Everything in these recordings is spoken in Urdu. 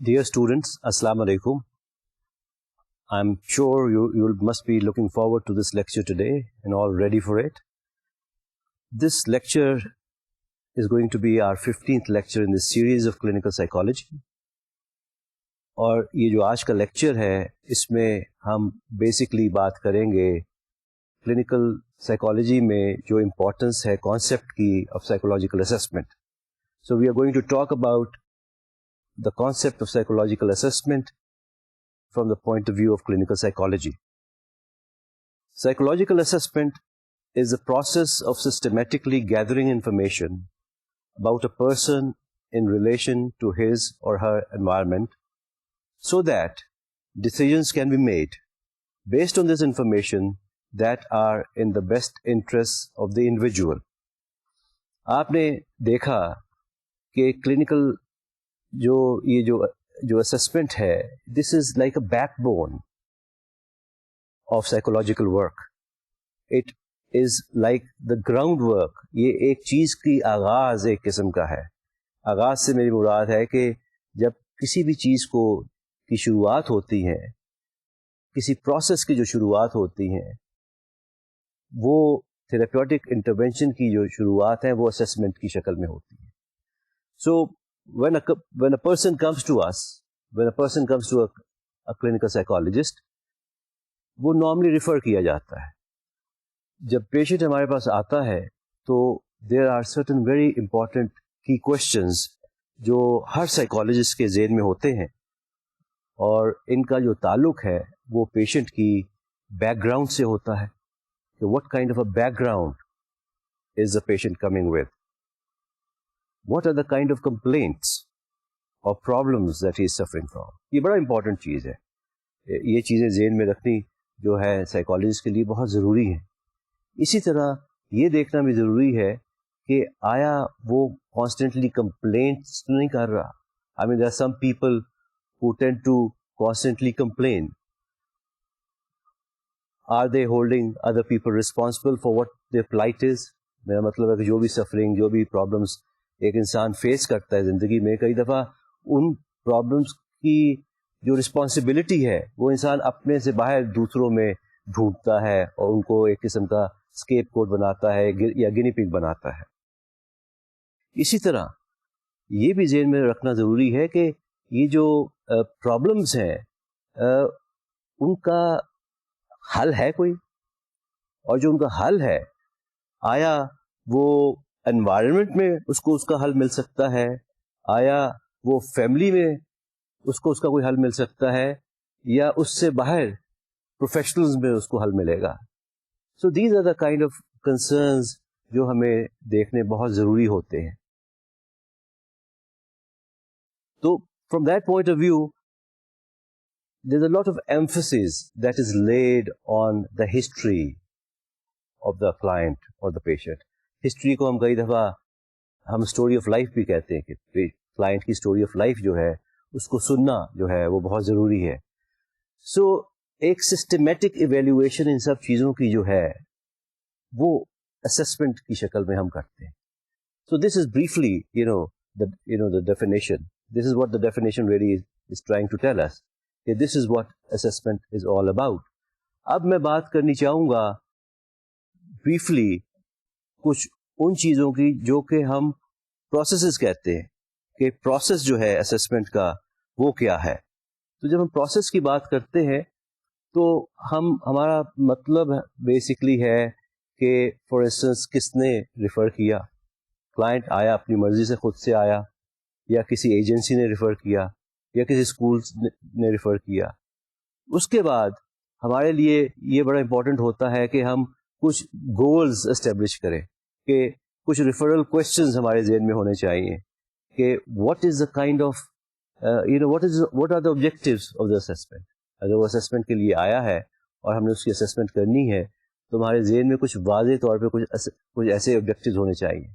Dear students, Assalamu alaikum. I'm sure you must be looking forward to this lecture today and all ready for it. This lecture is going to be our 15th lecture in this series of clinical psychology. اور یہ جو آج کا لیکچر ہے اس میں ہم بیسکلی بات کریں گے کلینکل سائیکالوجی میں جو امپورٹنس ہے کانسیپٹ کی of psychological assessment. So we are going to talk about the concept of psychological assessment from the point of view of clinical psychology. Psychological assessment is the process of systematically gathering information about a person in relation to his or her environment so that decisions can be made based on this information that are in the best interests of the individual. آپ نے دیکھا کہ کلینکل جو اسسمنٹ ہے this is like a backbone of psychological work. It is like the groundwork. یہ ایک چیز کی آغاز ایک قسم کا ہے. آغاز سے میری مراد ہے کہ جب کسی بھی چیز کی شروعات ہوتی ہیں، کسی پروسیس کی جو شروعات ہوتی ہیں، وہ تھراپیوٹک انٹرونشن کی جو شروعات ہیں وہ اسسمنٹ کی شکل میں ہوتی ہیں. سو when a person comes to us, when a person comes to a clinical psychologist, وہ نارملی ریفر کیا جاتا ہے. جب پیشنٹ ہمارے پاس آتا ہے تو there are certain very important key questions جو ہر سائیکالوجسٹ کے ذہن میں ہوتے ہیں، اور ان کا جو تعلق ہے وہ پیشنٹ کی بیک گراؤنڈ سے ہوتا ہے کہ what kind of a background is the patient coming with. What are the kind of complaints or problems that he is suffering from? یہ بڑا امپورٹنٹ چیز ہے. یہ چیزیں ذہن میں رکھنی جو ہے سائیکالوجسٹ کے لیے بہت ضروری ہے. اسی طرح یہ دیکھنا بھی ضروری ہے کہ آیا وہ کانسٹنٹلی کمپلینٹس تو نہیں کر رہا. I mean, there are some people who tend to constantly complain. Are they holding other people responsible for what their plight is? میرا مطلب ہے کہ جو بھی سفرنگ، جو بھی پرابلمس ایک انسان فیس کرتا ہے زندگی میں، کئی دفعہ ان پرابلمس کی جو رسپانسبلٹی ہے وہ انسان اپنے سے باہر دوسروں میں ڈھونڈتا ہے اور ان کو ایک قسم کا اسکیپ کوڈ بناتا ہے یا گنی پگ بناتا ہے. اسی طرح یہ بھی ذہن میں رکھنا ضروری ہے کہ یہ جو پرابلمس ہیں ان کا حل ہے کوئی، اور جو ان کا حل ہے آیا وہ انوائرمنٹ میں اس کا حل مل سکتا ہے، آیا وہ فیملی میں اس کا کوئی حل مل سکتا ہے، یا اس سے باہر پروفیشنلز میں اس کو حل ملے گا. So these are the kind of concerns جو ہمیں دیکھنے بہت ضروری ہوتے ہیں. تو from that point of view there is a lot of emphasis that is laid on the history of the client اور دا پیشنٹ. ہسٹری کو ہم کئی دفعہ ہم اسٹوری آف لائف بھی کہتے ہیں کہ کلائنٹ کی اسٹوری آف لائف جو ہے اس کو سننا جو ہے وہ بہت ضروری ہے. سو ایک سسٹمیٹک ایویلیویشن ان سب چیزوں کی جو ہے وہ اسسمنٹ کی شکل میں ہم کرتے ہیں. سو دس از briefly the definition. This is what the definition really is trying to tell us. This is what assessment is all about. اب میں بات کرنی چاہوں گا بریفلی کچھ ان چیزوں کی جو کہ ہم پروسیسز کہتے ہیں کہ پروسیس جو ہے اسسمنٹ کا وہ کیا ہے. تو جب ہم پروسیس کی بات کرتے ہیں تو ہمارا مطلب بیسکلی ہے کہ فار انسٹنس کس نے ریفر کیا. کلائنٹ آیا اپنی مرضی سے، خود سے آیا، یا کسی ایجنسی نے ریفر کیا، یا کسی اسکول نے ریفر کیا. اس کے بعد ہمارے لیے یہ بڑا امپورٹنٹ ہوتا ہے کہ ہم کچھ گولز اسٹیبلش کریں، کہ کچھ ریفرل کویشچنز ہمارے ذہن میں ہونے چاہیے کہ what is the kind of what are the objectives of the assessment. اگر وہ اسسمنٹ کے لیے آیا ہے اور ہم نے اس کی اسسمنٹ کرنی ہے تو ہمارے ذہن میں کچھ واضح طور پہ کچھ ایسے آبجیکٹیوز ہونے چاہیے.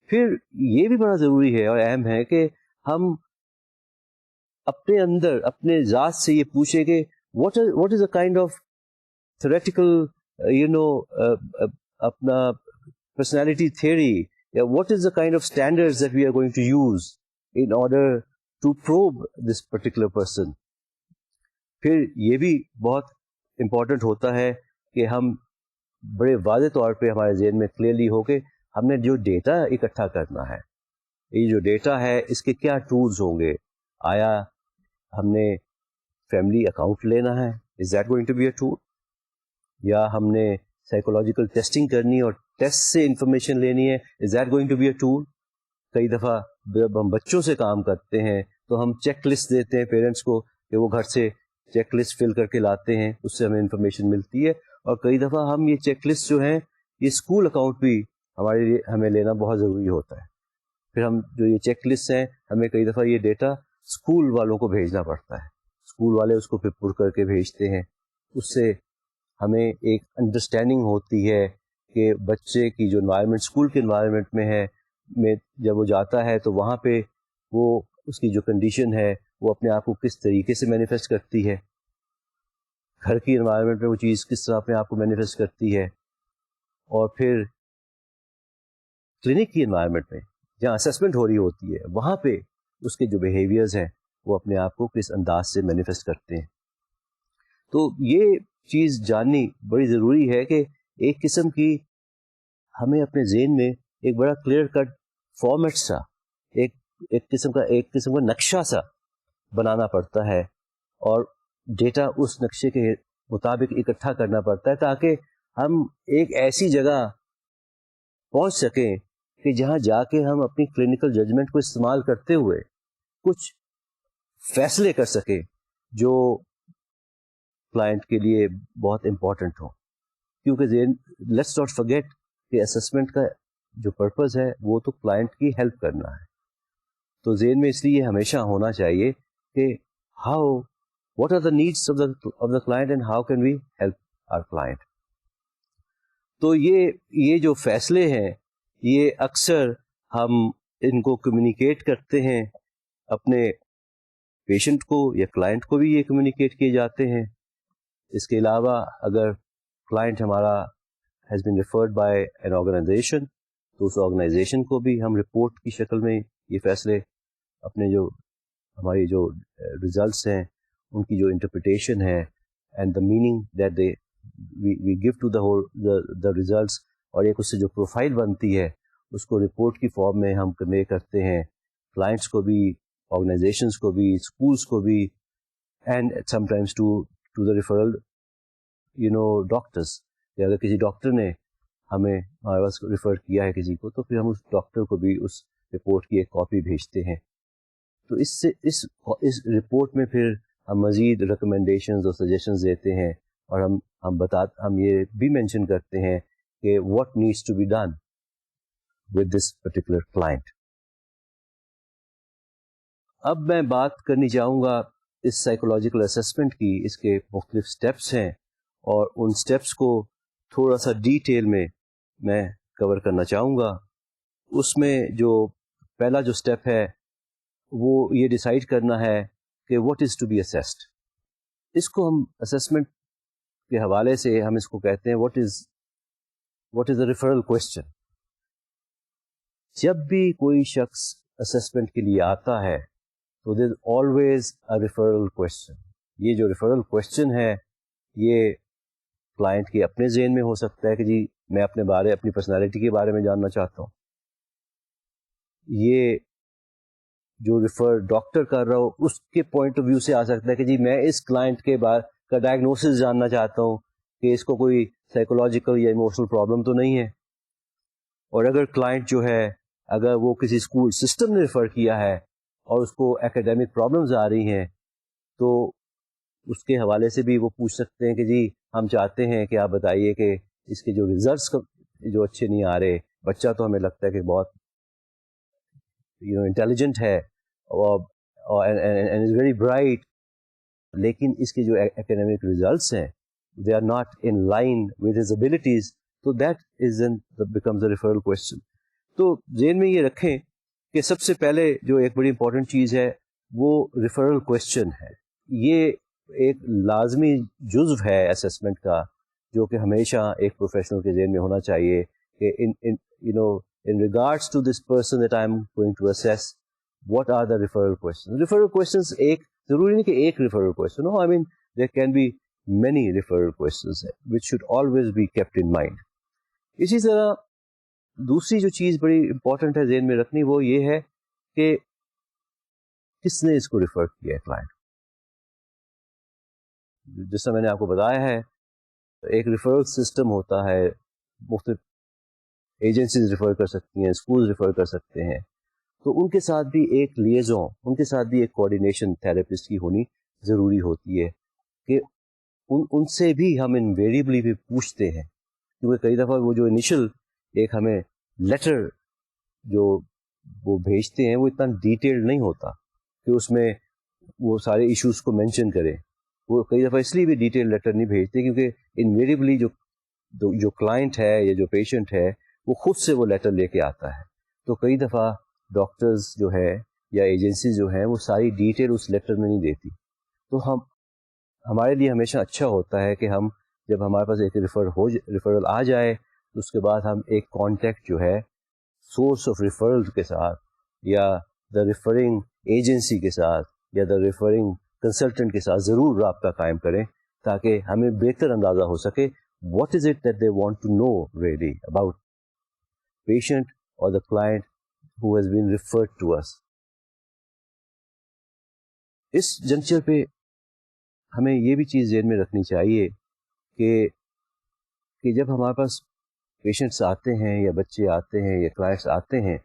پھر یہ بھی بڑا ضروری ہے اور اہم ہے کہ ہم اپنے اندر اپنے ذات سے یہ پوچھیں کہ what is a kind of theoretical اپنا personality theory, what is the kind of standards that we are going to use in order to probe this particular person. پھر یہ بھی بہت امپورٹنٹ ہوتا ہے کہ ہم بڑے واضح طور پہ ہمارے ذہن میں کلیئرلی ہو کہ ہم نے جو ڈیٹا اکٹھا کرنا ہے, یہ جو ڈیٹا ہے اس کے کیا ٹولز ہوں گے. آیا ہم نے فیملی اکاؤنٹ لینا ہے, is that going to be a tool, یا ہم نے سائیکولوجیکل ٹیسٹنگ کرنی اور ٹیسٹ سے انفارمیشن لینی ہے, is that going to be a tool. کئی دفعہ جب ہم بچوں سے کام کرتے ہیں تو ہم چیک لسٹ دیتے ہیں پیرنٹس کو کہ وہ گھر سے چیک لسٹ فل کر کے لاتے ہیں, اس سے ہمیں انفارمیشن ملتی ہے. اور کئی دفعہ ہم یہ چیک لسٹ جو ہیں یہ اسکول اکاؤنٹ بھی ہمارے لیے ہمیں لینا بہت ضروری ہوتا ہے. پھر ہم جو یہ چیک لسٹ ہیں ہمیں کئی دفعہ یہ ڈیٹا اسکول والوں کو بھیجنا پڑتا ہے, اسکول والے اس کو پھر پر کر کے بھیجتے ہیں. اس سے ہمیں ایک انڈرسٹینڈنگ ہوتی ہے کہ بچے کی جو انوائرمنٹ اسکول کے انوائرمنٹ میں جب وہ جاتا ہے تو وہاں پہ وہ اس کی جو کنڈیشن ہے وہ اپنے آپ کو کس طریقے سے مینیفیسٹ کرتی ہے, گھر کی انوائرمنٹ میں وہ چیز کس طرح اپنے آپ کو مینیفیسٹ کرتی ہے, اور پھر کلینک کی انوائرمنٹ میں جہاں اسیسمنٹ ہو رہی ہوتی ہے وہاں پہ اس کے جو بیہیویئرز ہیں وہ اپنے آپ کو کس انداز سے مینیفیسٹ کرتے ہیں. تو یہ چیز جاننی بڑی ضروری ہے کہ ایک قسم کی ہمیں اپنے ذہن میں ایک بڑا کلیئر کٹ فارمیٹ سا ایک قسم کا نقشہ سا بنانا پڑتا ہے, اور ڈیٹا اس نقشے کے مطابق اکٹھا کرنا پڑتا ہے تاکہ ہم ایک ایسی جگہ پہنچ سکیں کہ جہاں جا کے ہم اپنی کلینکل ججمنٹ کو استعمال کرتے ہوئے کچھ فیصلے کر سکیں جو کلائنٹ کے لیے بہت امپورٹنٹ ہوں. کیونکہ لیٹس ناٹ فرگیٹ کہ اسسمنٹ کا جو پرپز ہے وہ تو کلائنٹ کی ہیلپ کرنا ہے. تو ذہن میں اس لیے ہمیشہ ہونا چاہیے کہ what are the needs of the client and how can we help our client. تو یہ جو فیصلے ہیں یہ اکثر ہم ان کو کمیونیکیٹ کرتے ہیں اپنے پیشنٹ کو یا کلائنٹ کو بھی یہ کمیونیکیٹ کیے جاتے ہیں. اس کے علاوہ اگر کلائنٹ ہمارا has been referred by an organization تو اس آرگنائزیشن کو بھی ہم رپورٹ کی شکل میں یہ فیصلے اپنے جو ہماری جو ریزلٹس ہیں ان کی جو انٹرپریٹیشن ہے and the meaning that we give to the results, اور ایک اس سے جو پروفائل بنتی ہے اس کو رپورٹ کی فارم میں ہم کنوے کرتے ہیں کلائنٹس کو بھی, آرگنائزیشنس کو بھی, اسکولس کو بھی, and sometimes to the referral doctors. اگر کسی ڈاکٹر نے ہمیں ہمارے پاس ریفر کیا ہے کسی کو تو پھر ہم اس ڈاکٹر کو بھی اس رپورٹ کی ایک کاپی بھیجتے ہیں. تو اس رپورٹ میں پھر ہم مزید ریکمنڈیشنز اور سجیشنز دیتے ہیں, اور ہم یہ بھی مینشن کرتے ہیں کہ what needs to be done with this particular client. اب میں بات کرنی چاہوں گا اس سائیکولوجیکل اسسمنٹ کی. اس کے مختلف سٹیپس ہیں اور ان سٹیپس کو تھوڑا سا ڈیٹیل میں کور کرنا چاہوں گا. اس میں جو پہلا جو سٹیپ ہے وہ یہ ڈیسائیڈ کرنا ہے کہ what is to be assessed. اس کو ہم اسسمنٹ کے حوالے سے ہم اس کو کہتے ہیں what is a referral question. جب بھی کوئی شخص اسسمنٹ کے لیے آتا ہے تو there is always a referral question. یہ جو ریفرل کویسچن ہے یہ کلائنٹ کے اپنے ذہن میں ہو سکتا ہے کہ جی میں اپنی پرسنالٹی کے بارے میں جاننا چاہتا ہوں. یہ جو ریفر ڈاکٹر کر رہا ہو اس کے پوائنٹ آف ویو سے آ سکتا ہے کہ جی میں اس کلائنٹ کے بارے کا ڈائگنوسس جاننا چاہتا ہوں کہ اس کو کوئی سائیکولوجیکل یا ایموشنل پرابلم تو نہیں ہے. اور اگر کلائنٹ جو ہے اگر وہ کسی اسکول سسٹم نے ریفر کیا ہے اور اس کو ایکیڈیمک پرابلمز آ رہی ہیں تو اس کے حوالے سے بھی وہ پوچھ سکتے ہیں کہ جی ہم چاہتے ہیں کہ آپ بتائیے کہ اس کے جو ریزلٹس جو اچھے نہیں آ رہے, بچہ تو ہمیں لگتا ہے کہ بہت انٹیلیجنٹ ہے اور از ویری برائٹ, لیکن اس کے جو ایکیڈیمک ریزلٹس ہیں they are not in line with his abilities, تو that is becomes a referral question. تو ذہن میں یہ رکھیں کہ سب سے پہلے جو ایک بڑی امپورٹنٹ چیز ہے وہ ریفرل کویسچن ہے. یہ ایک لازمی جزو ہے اسسمنٹ کا جو کہ ہمیشہ ایک پروفیشنل کے ذہن میں ہونا چاہیے کہ in regards to this person that I am going to assess, what are the referral questions. Referral questions ایک ضروری نہیں کہ ایک referral question who. I mean there can be many referral questions which should always be kept in mind. اسی طرح دوسری جو چیز بڑی امپورٹنٹ ہے ذہن میں رکھنی وہ یہ ہے کہ کس نے اس کو ریفر کیا ہے کلائنٹ. جس طرح میں نے آپ کو بتایا ہے ایک ریفرل سسٹم ہوتا ہے, مختلف ایجنسیز ریفر کر سکتی ہیں, اسکول ریفر کر سکتے ہیں, تو ان کے ساتھ بھی ایک لیزوں, ان کے ساتھ بھی ایک کوآرڈینیشن تھراپسٹ کی ہونی ضروری ہوتی ہے کہ ان سے بھی ہم انویریبلی بھی پوچھتے ہیں, کیونکہ کئی دفعہ وہ جو انیشل ایک ہمیں لیٹر جو وہ بھیجتے ہیں وہ اتنا ڈیٹیلڈ نہیں ہوتا کہ اس میں وہ سارے ایشوز کو مینشن کریں. وہ کئی دفعہ اس لیے بھی ڈیٹیل لیٹر نہیں بھیجتے کیونکہ انویریبلی جو کلائنٹ ہے یا جو پیشنٹ ہے وہ خود سے وہ لیٹر لے کے آتا ہے. تو کئی دفعہ ڈاکٹرز جو ہے یا ایجنسیز جو ہیں وہ ساری ڈیٹیل اس لیٹر میں نہیں دیتی. تو ہمارے لیے ہمیشہ اچھا ہوتا ہے کہ ہم جب ہمارے پاس ایک ریفرل آ جائے تو اس کے بعد ہم ایک کانٹیکٹ جو ہے سورس آف ریفرل کے ساتھ یا دا ریفرنگ ایجنسی کے ساتھ یا دا ریفرنگ کنسلٹنٹ کے ساتھ ضرور رابطہ قائم کریں تاکہ ہمیں بہتر اندازہ ہو سکے what is it that they want to know really about patient اور the client who has been referred to us. اس جنکچر پہ ہمیں یہ بھی چیز ذہن میں رکھنی چاہیے کہ جب ہمارے پاس پیشنٹس آتے ہیں یا بچے آتے ہیں یا کلائنٹس آتے ہیں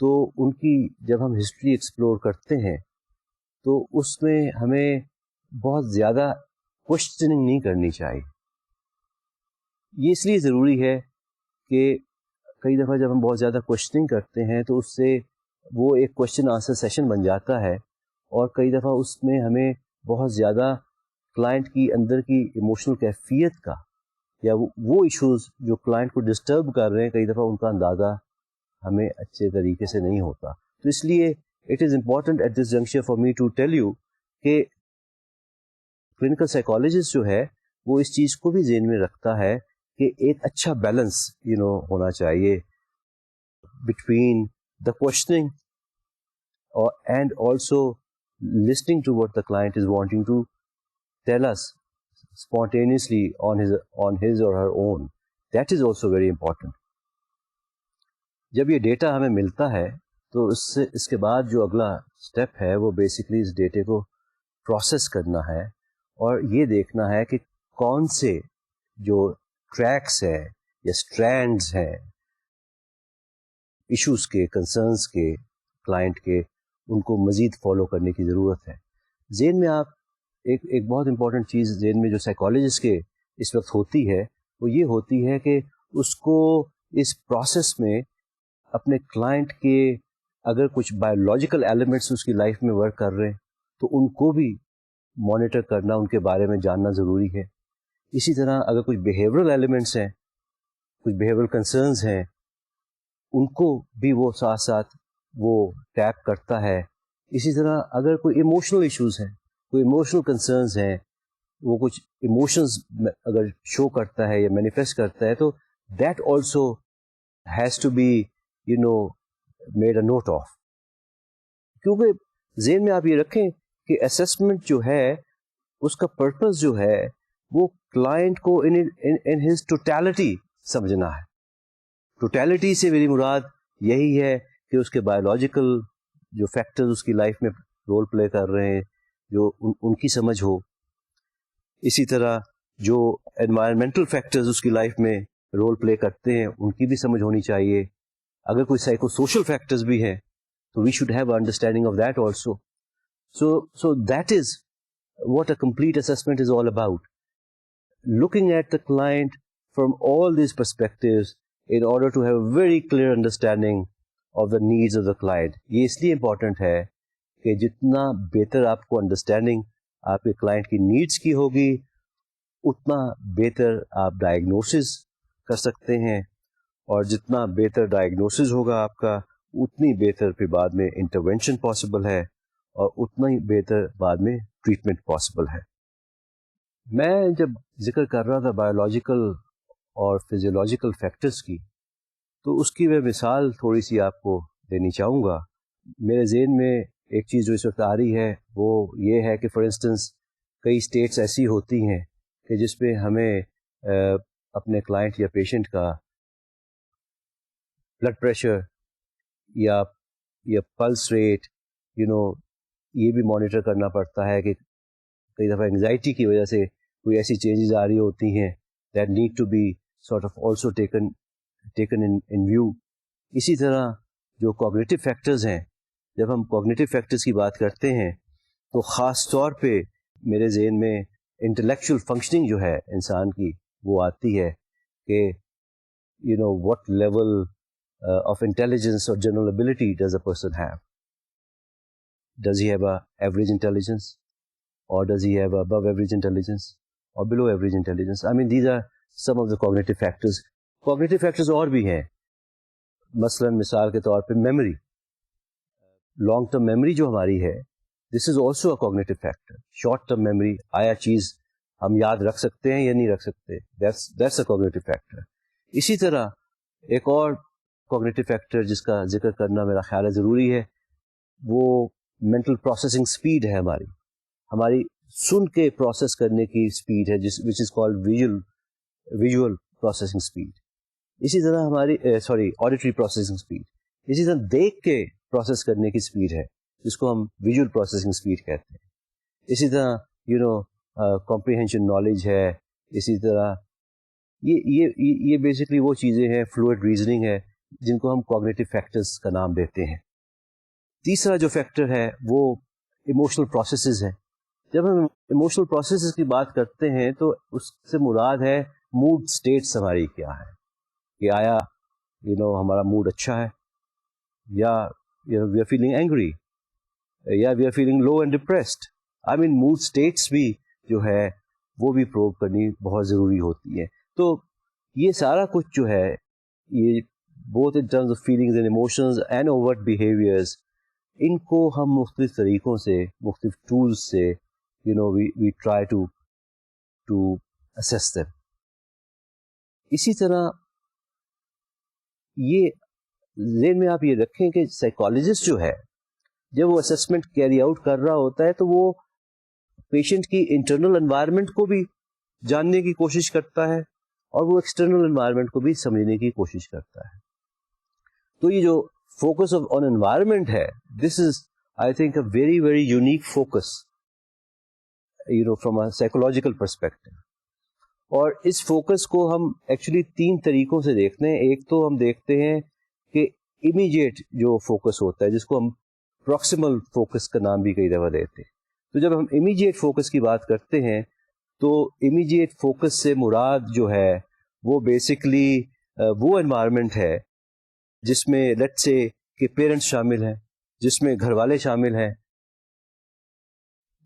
تو ان کی جب ہم ہسٹری ایکسپلور کرتے ہیں تو اس میں ہمیں بہت زیادہ کوشچننگ نہیں کرنی چاہیے. یہ اس لیے ضروری ہے کہ کئی دفعہ جب ہم بہت زیادہ کوشچننگ کرتے ہیں تو اس سے وہ ایک کوشچن آنسر سیشن بن جاتا ہے اور کئی دفعہ اس میں ہمیں بہت زیادہ کلائنٹ کی اندر کی ایموشنل کیفیت کا یا وہ ایشوز جو کلائنٹ کو ڈسٹرب کر رہے ہیں کئی دفعہ ان کا اندازہ ہمیں اچھے طریقے سے نہیں ہوتا. تو اس لیے it is important at this junction for me to tell you کہ کلینکل سائیکالوجسٹ جو ہے وہ اس چیز کو بھی ذہن میں رکھتا ہے کہ ایک اچھا بیلنس ہونا چاہیے between the questioning and also listening to what the client is wanting to tell us spontaneously on his or her own. That is also very important. جب یہ ڈیٹا ہمیں ملتا ہے تو اس کے بعد جو اگلا اسٹیپ ہے وہ بیسکلی اس ڈیٹے کو پروسیس کرنا ہے اور یہ دیکھنا ہے کہ کون سے جو ٹریکس ہیں یا اسٹرینڈز ہیں ایشوز کے, کنسرنس کے, کلائنٹ کے, ان کو مزید فالو کرنے کی ضرورت ہے. ذہن میں آپ ایک بہت امپورٹنٹ چیز ذہن میں جو سائیکالوجسٹ کے اس وقت ہوتی ہے وہ یہ ہوتی ہے کہ اس کو اس پروسیس میں اپنے کلائنٹ کے اگر کچھ بایولوجیکل ایلیمنٹس اس کی لائف میں ورک کر رہے ہیں تو ان کو بھی مانیٹر کرنا, ان کے بارے میں جاننا ضروری ہے. اسی طرح اگر کچھ بیہیورل ایلیمنٹس ہیں, کچھ بیہیورل کنسرنز ہیں, ان کو بھی وہ ساتھ ساتھ وہ ٹیپ کرتا ہے. اسی طرح اگر کوئی ایموشنل ایشوز ہیں, کوئی ایموشنل کنسرنز ہیں, وہ کچھ ایموشنز اگر شو کرتا ہے یا مینیفیسٹ کرتا ہے تو that also has to be made a note of. کیونکہ ذہن میں آپ یہ رکھیں کہ اسیسمنٹ جو ہے اس کا پرپز جو ہے وہ کلائنٹ کو ان ہز ٹوٹیلٹی سمجھنا ہے. ٹوٹیلٹی سے میری مراد یہی ہے کہ اس کے بایولوجیکل جو فیکٹرز اس کی لائف میں رول پلے کر رہے ہیں جو ان کی سمجھ ہو. اسی طرح جو انوائرمنٹل فیکٹرز اس کی لائف میں رول پلے کرتے ہیں ان کی بھی سمجھ ہونی چاہیے. اگر کوئی سائیکو سوشل فیکٹرز بھی ہیں تو we should have understanding of that also. So that is what a complete assessment is all about, looking at the client from all these perspectives in order to have a very clear understanding of the needs of the client. یہ اس لیے امپورٹنٹ ہے کہ جتنا بہتر آپ کو انڈرسٹینڈنگ آپ کے کلائنٹ کی نیڈس کی ہوگی اتنا بہتر آپ ڈائگنوسس کر سکتے ہیں, اور جتنا بہتر ڈائگنوسس ہوگا آپ کا اتنی بہتر پھر بعد میں انٹرونشن پاسبل ہے اور اتنا ہی بہتر بعد میں ٹریٹمنٹ پاسبل ہے. میں جب ذکر کر رہا تھا بایولوجیکل اور فزیولوجیکل فیکٹرز کی تو اس کی میں مثال تھوڑی سی آپ کو دینی چاہوں گا. میرے ذہن میں ایک چیز جو اس وقت آ رہی ہے وہ یہ ہے کہ فار انسٹنس کئی اسٹیٹس ایسی ہوتی ہیں کہ جس پہ ہمیں اپنے کلائنٹ یا پیشنٹ کا بلڈ پریشر یا پلس ریٹ یہ بھی مانیٹر کرنا پڑتا ہے کہ کئی دفعہ انگزائٹی کی وجہ سے کوئی ایسی چینجز آ رہی ہوتی ہیں that need to be sort of also taken in view. اسی طرح جو کوگنیٹو فیکٹرز ہیں، جب ہم کوگنیٹو فیکٹرز کی بات کرتے ہیں تو خاص طور پہ میرے ذہن میں انٹلیکچوئل فنکشننگ جو ہے انسان کی وہ آتی ہے کہ what level of intelligence or general ability does a person have? Does he have a average intelligence, or does he have above average intelligence or below average intelligence? I mean, these are some of the cognitive factors. Cognitive factors اور بھی ہیں، مثلا مثال کے طور پہ میموری، لانگ ٹرم میموری جو ہماری ہے، this is also a cognitive factor. Short term memory, آیا چیز ہم یاد رکھ سکتے ہیں یا نہیں رکھ سکتے، that's a cognitive factor. اسی طرح ایک اور کوگنیٹو فیکٹر جس کا ذکر کرنا میرا خیال ہے ضروری ہے، وہ مینٹل پروسیسنگ سپیڈ ہے. ہماری سن کے پروسیس کرنے کی سپیڈ ہے which is called visual processing speed. اسی طرح ہماری آڈیٹری پروسیسنگ سپیڈ. اسی طرح دیکھ کے پروسیس کرنے کی سپیڈ ہے جس کو ہم ویژول پروسیسنگ سپیڈ کہتے ہیں. اسی طرح کمپریہینشن نالج ہے. اسی طرح یہ بیسکلی وہ چیزیں ہیں، فلوئڈ ریزننگ ہے، جن کو ہم کوگنیٹو فیکٹرز کا نام دیتے ہیں. تیسرا جو فیکٹر ہے وہ ایموشنل پروسیسز ہے. جب ہم ایموشنل پروسیسز کی بات کرتے ہیں تو اس سے مراد ہے موڈ سٹیٹس ہماری کیا ہے، کہ آیا ہمارا موڈ اچھا ہے، یا وی آر فیلنگ اینگری، یا we are feeling low and depressed. I mean mood states بھی جو ہے وہ بھی پروو کرنی بہت ضروری ہوتی ہے. تو یہ سارا کچھ جو ہے، یہ both in terms of feelings and emotions and overt behaviours, ان کو ہم مختلف طریقوں سے، مختلف ٹولز سے we try to assess them. اسی طرح یہ ذہن میں آپ یہ رکھیں کہ سائیکالوجسٹ جو ہے جب وہ اسیسمنٹ کیری آؤٹ کر رہا ہوتا ہے تو وہ پیشنٹ کی انٹرنل انوائرمنٹ کو بھی جاننے کی کوشش کرتا ہے اور وہ ایکسٹرنل انوائرمنٹ کو بھی سمجھنے کی کوشش کرتا ہے. تو یہ جو فوکس آن انوائرمنٹ ہے، this is I think a very very unique focus from a psychological perspective. اور اس فوکس کو ہم ایکچولی 3 طریقوں سے دیکھتے ہیں. ایک تو ہم دیکھتے ہیں کہ امیجیٹ جو فوکس ہوتا ہے، جس کو ہم پروکسیمل فوکس کا نام بھی کئی دفعہ دیتے ہیں. تو جب ہم امیجیٹ فوکس کی بات کرتے ہیں تو امیجیٹ فوکس سے مراد جو ہے وہ بیسکلی وہ انوائرمنٹ ہے جس میں لیٹس سے کہ پیرنٹس شامل ہیں، جس میں گھر والے شامل ہیں،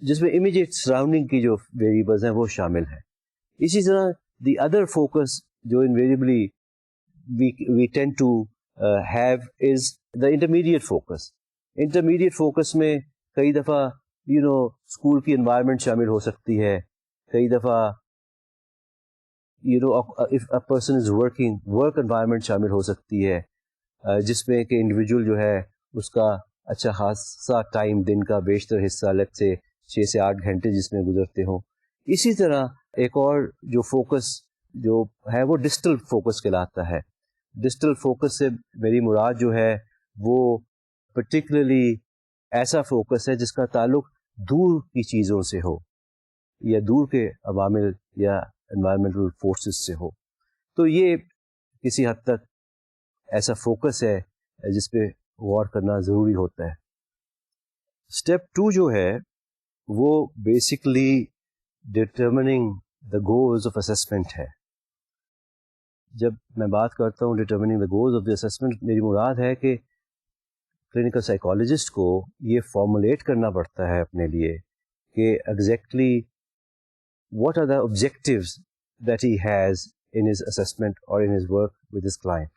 جس میں امیجیٹ سراؤنڈنگ کی جو ویریبلز ہیں وہ شامل ہیں. اسی طرح دی ادر فوکس جو invariably we tend to have is the intermediate focus. Intermediate focus میں کئی دفعہ اسکول کی انوائرمنٹ شامل ہو سکتی ہے، کئی دفعہ if a person is working work environment شامل ہو سکتی ہے، جس میں کہ انڈیویجول جو ہے اس کا اچھا خاصا ٹائم دن کا بیشتر حصہ لیٹ سے 6 سے 8 گھنٹے جس میں گزرتے ہوں. اسی طرح ایک اور جو فوکس جو ہے وہ ڈسٹل فوکس کہلاتا ہے. ڈسٹل فوکس سے میری مراد جو ہے وہ پرٹیکولرلی ایسا فوکس ہے جس کا تعلق دور کی چیزوں سے ہو یا دور کے عوامل یا انوائرمنٹل فورسز سے ہو. تو یہ کسی حد تک ایسا فوکس ہے جس پہ غور کرنا ضروری ہوتا ہے. اسٹیپ 2 جو ہے وہ basically ڈٹرمننگ the goals of assessment ہے. جب میں بات کرتا ہوں ڈٹرمننگ the goals of the assessment, میری مراد ہے کہ کلینکل سائیکالوجسٹ کو یہ فارمولیٹ کرنا پڑتا ہے اپنے لیے کہ exactly what are the objectives that he has in his assessment or in his work with his client.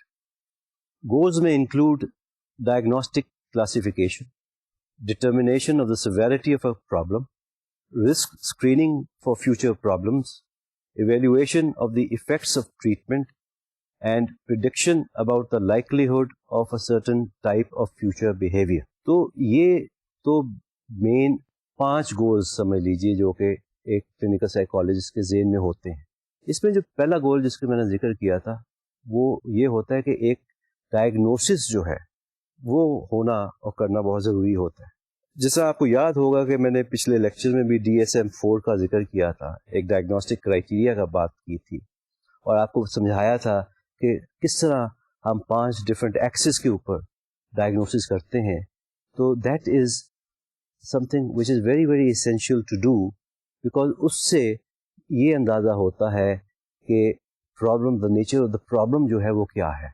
Goals may include diagnostic classification, determination of the severity of a problem, risk screening for future problems, evaluation of the effects of treatment, and prediction about the likelihood of a certain type of future behavior. تو یہ تو مین 5 گولز سمجھ لیجئے جو کہ ایک کلینکل سائیکالوجسٹ کے ذہن میں ہوتے ہیں. اس میں جو پہلا گول جس کا میں نے ذکر کیا تھا وہ یہ ہوتا ہے کہ ایک ڈائگنوسس جو ہے وہ ہونا اور کرنا بہت ضروری ہوتا ہے. جیسا آپ کو یاد ہوگا کہ میں نے پچھلے لیکچر میں بھی DSM-4 کا ذکر کیا تھا, ایک ڈائگنوسٹک کرائٹیریا کا بات کی تھی, اور آپ کو سمجھایا تھا کہ کس طرح ہم 5 ڈفرینٹ ایکسس کے اوپر ڈائگنوسس کرتے ہیں. تو that is something which is very very essential to do, because اس سے یہ اندازہ ہوتا ہے کہ problem, the nature of the problem جو ہے وہ کیا ہے.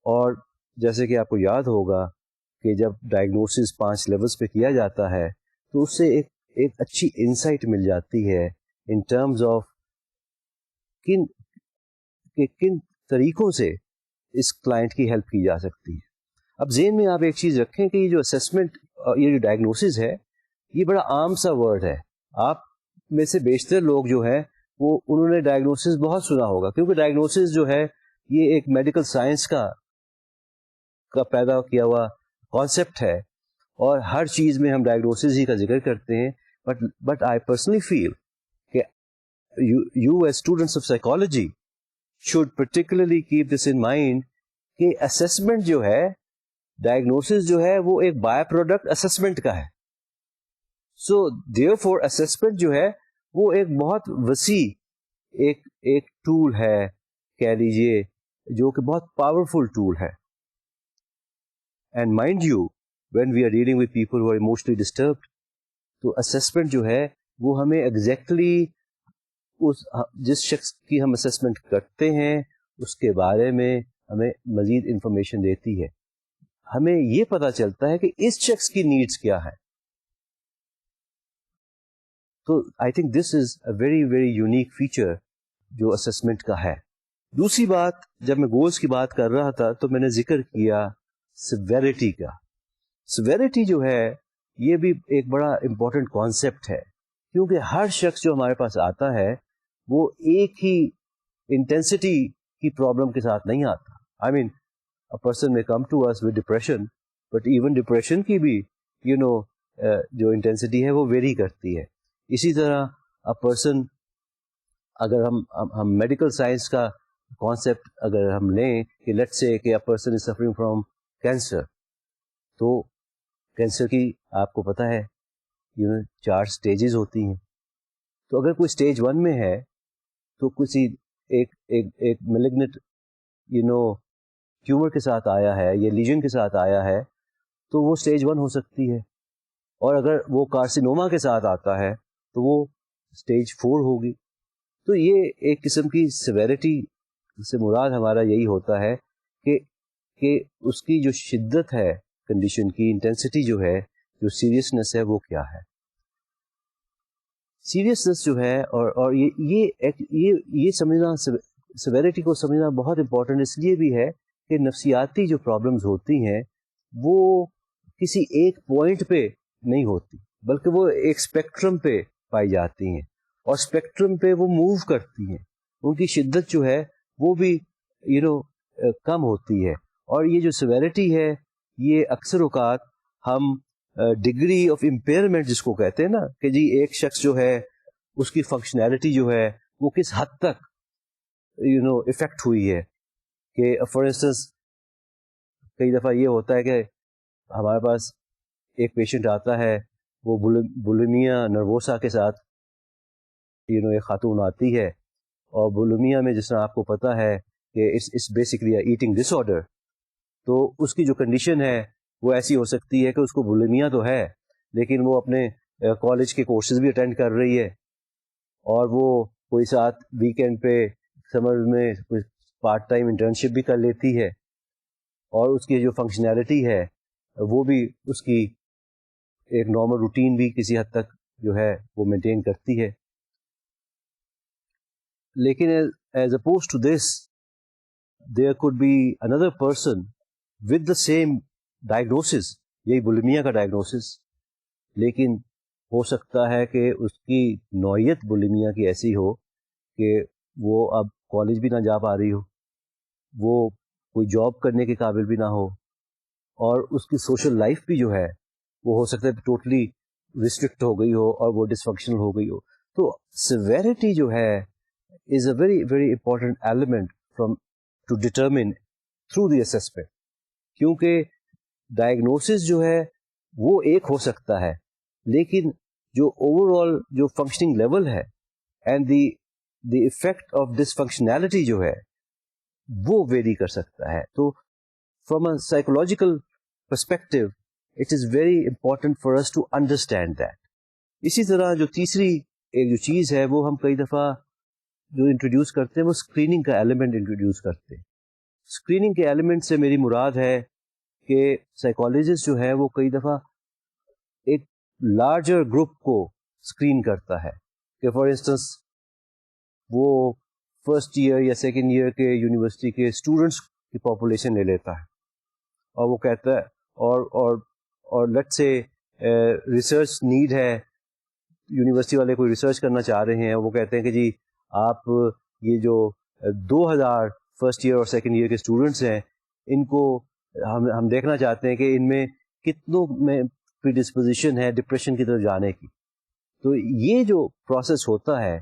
اور جیسے کہ آپ کو یاد ہوگا کہ جب ڈائگنوسس 5 لیولز پہ کیا جاتا ہے تو اس سے ایک اچھی انسائٹ مل جاتی ہے ان ٹرمز آف کن طریقوں سے اس کلائنٹ کی ہیلپ کی جا سکتی ہے. اب ذہن میں آپ ایک چیز رکھیں کہ یہ جو اسیسمنٹ, یہ جو ڈائگنوسس ہے, یہ بڑا عام سا ورڈ ہے. آپ میں سے بیشتر لوگ جو ہے وہ انہوں نے ڈائگنوسس بہت سنا ہوگا, کیونکہ ڈائگنوسس جو ہے یہ ایک میڈیکل سائنس کا پیدا کیا ہوا کانسیپٹ ہے, اور ہر چیز میں ہم ڈائگنوسس ہی کا ذکر کرتے ہیں. بٹ آئی پرسنلی فیل کہ you as students of psychology should particularly keep this in mind کہ اسیسمنٹ جو ہے, ڈائگنوسس جو ہے وہ ایک بائی پروڈکٹ اسیسمنٹ کا ہے. سو دیئر فور اسیسمنٹ جو ہے وہ ایک بہت وسیع ایک ٹول ہے, کہہ لیجیے, جو کہ بہت پاورفل ٹول ہے. And mind you, when we are dealing with people who are emotionally disturbed, تو اسیسمنٹ جو ہے وہ ہمیں ایگزیکٹلی جس شخص کی ہم اسیسمنٹ کرتے ہیں اس کے بارے میں ہمیں مزید انفارمیشن دیتی ہے. ہمیں یہ پتا چلتا ہے کہ اس شخص کی نیڈس کیا ہے. تو آئی think this is a very very unique feature جو اسیسمنٹ کا ہے. دوسری بات, جب میں گولز کی بات کر رہا تھا تو میں نے ذکر کیا سیویرٹی کا. سیویرٹی جو ہے یہ بھی ایک بڑا امپورٹنٹ کانسیپٹ ہے, کیونکہ ہر شخص جو ہمارے پاس آتا ہے وہ ایک ہی انٹینسٹی کی پرابلم کے ساتھ نہیں آتا. آئی مین a person may come to us with depression, but even depression کی بھی جو انٹینسٹی ہے وہ ویری کرتی ہے. اسی طرح a person, اگر ہم میڈیکل سائنس کا کانسیپٹ اگر ہم لیں کہ لیٹ سے کہ a person is suffering from cancer, تو کینسر کی آپ کو پتہ ہے 4 سٹیجز ہوتی ہیں. تو اگر کوئی سٹیج 1 میں ہے تو کسی ایک میلیگنٹ ٹیومر کے ساتھ آیا ہے یا لیجن کے ساتھ آیا ہے تو وہ سٹیج 1 ہو سکتی ہے, اور اگر وہ کارسینوما کے ساتھ آتا ہے تو وہ سٹیج 4 ہوگی. تو یہ ایک قسم کی سیویرٹی سے مراد ہمارا یہی ہوتا ہے کہ اس کی جو شدت ہے کنڈیشن کی, انٹینسٹی جو ہے, جو سیریسنس ہے وہ کیا ہے. سیریسنس جو ہے اور یہ سمجھنا, سیویرٹی کو سمجھنا بہت امپورٹنٹ اس لیے بھی ہے کہ نفسیاتی جو پرابلمز ہوتی ہیں وہ کسی ایک پوائنٹ پہ نہیں ہوتی, بلکہ وہ ایک اسپیکٹرم پہ پائی جاتی ہیں, اور اسپیکٹرم پہ وہ موو کرتی ہیں. ان کی شدت جو ہے وہ بھی کم ہوتی ہے. اور یہ جو سیویرٹی ہے یہ اکثر اوقات ہم ڈگری آف امپیئرمنٹ جس کو کہتے ہیں نا, کہ جی ایک شخص جو ہے اس کی فنکشنالٹی جو ہے وہ کس حد تک افیکٹ ہوئی ہے. کہ فار انسٹنس کئی دفعہ یہ ہوتا ہے کہ ہمارے پاس ایک پیشنٹ آتا ہے, وہ بولیمیا نروسا کے ساتھ ایک خاتون آتی ہے, اور بولیمیا میں جس طرح آپ کو پتہ ہے کہ اس بیسکلی ایٹنگ ڈس آرڈر, تو اس کی جو کنڈیشن ہے وہ ایسی ہو سکتی ہے کہ اس کو بولیمیا تو ہے لیکن وہ اپنے کالج کے کورسز بھی اٹینڈ کر رہی ہے, اور وہ کوئی ساتھ ویکینڈ پہ سمر میں کوئی پارٹ ٹائم انٹرنشپ بھی کر لیتی ہے, اور اس کی جو فنکشنالٹی ہے وہ بھی اس کی ایک نارمل روٹین بھی کسی حد تک جو ہے وہ مینٹین کرتی ہے. لیکن as opposed to this there could be another person with the same diagnosis, یہی بولیمیا کا ڈائگنوسس, لیکن ہو سکتا ہے کہ اس کی نوعیت بولیمیا کی ایسی ہو کہ وہ اب کالج بھی نہ جا پا رہی ہو, وہ کوئی جاب کرنے کے قابل بھی نہ ہو, اور اس کی سوشل لائف بھی جو ہے وہ ہو سکتا ہے ٹوٹلی ریسٹرکٹ ہو گئی ہو اور وہ ڈسفنکشنل ہو گئی ہو. تو سیویرٹی جو ہے is a very very important element from to determine through the assessment, کیونکہ ڈائگنوسس جو ہے وہ ایک ہو سکتا ہے, لیکن جو اوور آل جو فنکشننگ لیول ہے and the effect of dysfunctionality جو ہے وہ ویری کر سکتا ہے. تو from a psychological perspective it is very important for us to understand that. اسی طرح جو تیسری ایک جو چیز ہے وہ ہم کئی دفعہ جو انٹروڈیوس کرتے ہیں وہ اسکریننگ کا ایلیمنٹ انٹروڈیوس کرتے ہیں. اسکریننگ کے ایلیمنٹ سے میری مراد ہے کہ سائیکالوجسٹ جو ہے وہ کئی دفعہ ایک لارجر گروپ کو اسکرین کرتا ہے, کہ فار انسٹنس وہ فرسٹ ایئر یا سیکنڈ ایئر کے یونیورسٹی کے اسٹوڈنٹس کی پاپولیشن لے لیتا ہے, اور وہ کہتا ہے اور لیٹ سے ریسرچ نیڈ ہے, یونیورسٹی والے کوئی ریسرچ کرنا چاہ رہے ہیں, وہ کہتے ہیں کہ جی آپ یہ جو 2000 فرسٹ ایئر اور سیکنڈ ایئر کے اسٹوڈنٹس ہیں ان کو ہم دیکھنا چاہتے ہیں کہ ان میں کتنوں میں پریڈسپوزیشن ہے ڈپریشن کی طرف جانے کی. تو یہ جو پروسیس ہوتا ہے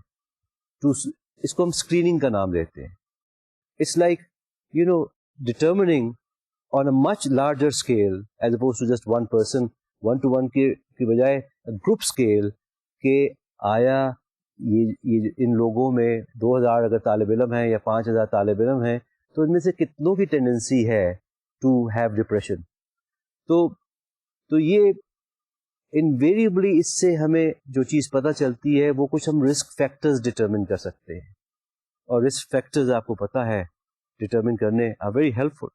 اس کو ہم اسکریننگ کا نام دیتے ہیں. It's like determining on a much larger scale as opposed to just one person, 1-to-1 کی بجائے گروپ اسکیل, کہ آیا یہ ان لوگوں میں 2000 اگر طالب علم ہیں یا 5000 طالب علم ہیں تو ان میں سے کتنوں کی ٹینڈنسی ہے ٹو ہیو ڈپریشن. تو یہ انویریبلی اس سے ہمیں جو چیز پتہ چلتی ہے وہ کچھ ہم رسک فیکٹرز ڈٹرمن کر سکتے ہیں, اور رسک فیکٹرز آپ کو پتہ ہے ڈٹرمن کرنے are very helpful.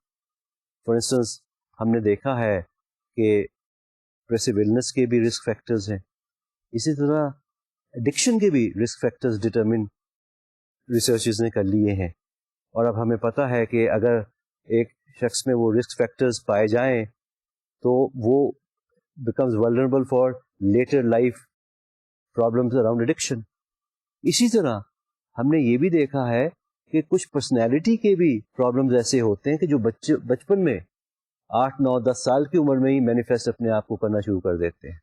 For instance ہم نے دیکھا ہے کہ پریسیو النس کے بھی رسک فیکٹرز ہیں, اسی طرح ایڈکشن کے بھی رسک فیکٹرز ڈٹرمن ریسرچز نے کر لیے ہیں. اور اب ہمیں پتہ ہے کہ اگر ایک شخص میں وہ رسک فیکٹرز پائے جائیں تو وہ becomes vulnerable for later life problems around addiction. اسی طرح ہم نے یہ بھی دیکھا ہے کہ کچھ پرسنالٹی کے بھی پرابلمز ایسے ہوتے ہیں کہ جو بچپن میں 8-9-10 سال کی عمر میں ہی مینیفیسٹ اپنے آپ کو کرنا شروع کر دیتے ہیں,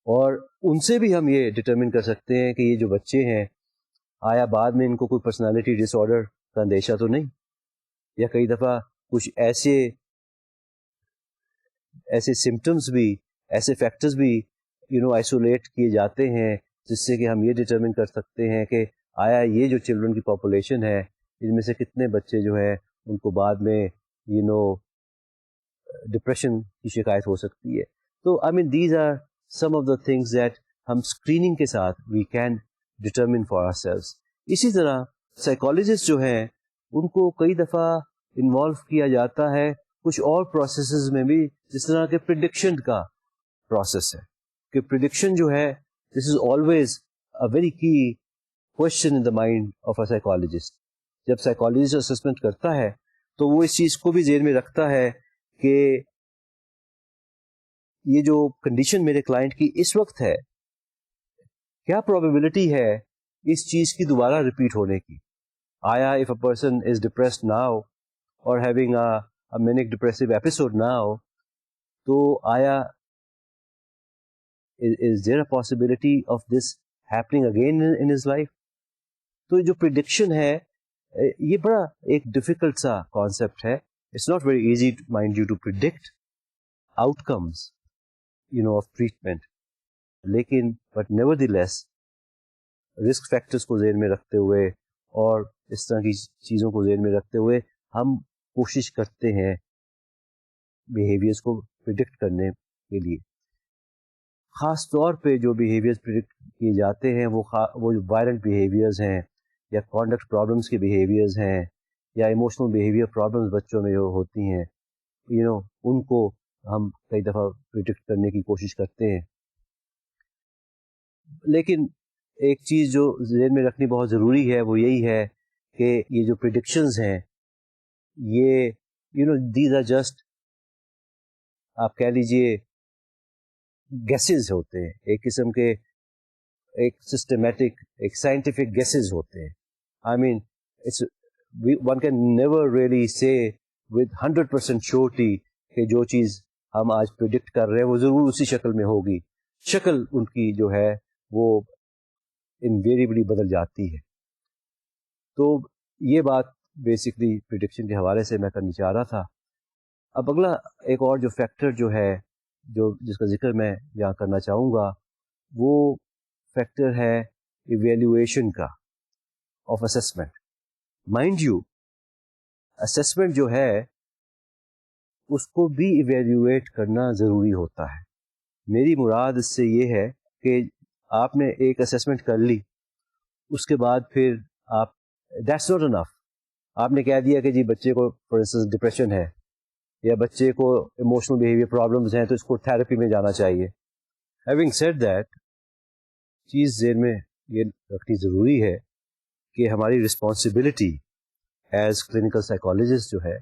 اور ان سے بھی ہم یہ ڈٹرمن کر سکتے ہیں کہ یہ جو بچے ہیں آیا بعد میں ان کو کوئی پرسنالٹی ڈس آرڈر کا اندیشہ تو نہیں, یا کئی دفعہ کچھ ایسے سمٹمز بھی ایسے فیکٹرز بھی آئسولیٹ کیے جاتے ہیں جس سے کہ ہم یہ ڈٹرمن کر سکتے ہیں کہ آیا یہ جو چلڈرن کی پاپولیشن ہے ان میں سے کتنے بچے جو ہے ان کو بعد میں ڈپریشن کی شکایت ہو سکتی ہے. تو I mean these are some of the things that ہم اسکریننگ کے ساتھ we can determine for ourselves. اسی طرح سائیکالوجسٹ جو ہیں ان کو کئی دفعہ انوالو کیا جاتا ہے کچھ اور پروسیسز میں بھی, جس طرح کہ پریڈکشن کا پروسیس ہے, کہ پریڈکشن جو ہے this is always a very کی question in the mind of a psychologist. جب سائیکالوجسٹ اسسمنٹ کرتا ہے تو وہ اس چیز کو بھی ذہن میں رکھتا ہے کہ یہ جو کنڈیشن میرے کلائنٹ کی اس وقت ہے کیا پروبیبلٹی ہے اس چیز کی دوبارہ ریپیٹ ہونے کی. آیا if a person is depressed now اور having a manic depressive episode now, تو آیا is there a possibility of this happening again in his life. تو جو پریڈکشن ہے یہ بڑا ایک ڈیفیکلٹ سا کانسیپٹ ہے. It's not very easy mind you to predict outcomes of treatment, لیکن but nevertheless risk factors کو ذہن میں رکھتے ہوئے اور اس طرح کی چیزوں کو ذہن میں رکھتے ہوئے ہم کوشش کرتے ہیں بیہیویئرس کو پریڈکٹ کرنے کے لیے. خاص طور پہ جو بیہیویئرز پریڈکٹ کیے جاتے ہیں وہ وائلنٹ بیہیویئرز ہیں, یا کانڈکٹ پرابلمس کے بیہیویئرز ہیں, یا ایموشنل بیہیویئر پرابلمس بچوں میں جو ہوتی ہیں ان کو ہم کئی دفعہ پریڈکٹ کرنے کی کوشش کرتے ہیں. لیکن ایک چیز جو ذہن میں رکھنی بہت ضروری ہے وہ یہی ہے کہ یہ جو پریڈکشنز ہیں یہ دیز آر جسٹ آپ کہہ لیجئے گیسز ہوتے ہیں, ایک قسم کے ایک سسٹمیٹک ایک سائنٹیفک گیسز ہوتے ہیں. I mean one can never really say with 100% surety کہ جو چیز ہم آج پریڈکٹ کر رہے ہیں وہ ضرور اسی شکل میں ہوگی. شکل ان کی جو ہے وہ انویریبلی بدل جاتی ہے. تو یہ بات بیسکلی پریڈکشن کے حوالے سے میں کرنی چاہ رہا تھا. اب اگلا ایک اور جو فیکٹر جو ہے جس کا ذکر میں یہاں کرنا چاہوں گا وہ فیکٹر ہے ایویلیویشن کا of assessment. Mind you assessment جو ہے اس کو بھی ایویلیویٹ کرنا ضروری ہوتا ہے. میری مراد اس سے یہ ہے کہ آپ نے ایک اسسمنٹ کر لی, اس کے بعد پھر آپ دیٹس ناٹ انف. آپ نے کہہ دیا کہ جی بچے کو فار انسٹنس ڈپریشن ہے یا بچے کو ایموشنل بیہیویئر پرابلمز ہیں تو اس کو تھراپی میں جانا چاہیے. ہیونگ سیڈ دیٹ, چیز ذہن میں یہ رکھنی ضروری ہے کہ ہماری رسپانسبلٹی ایز کلینکل سائیکالوجسٹ جو ہے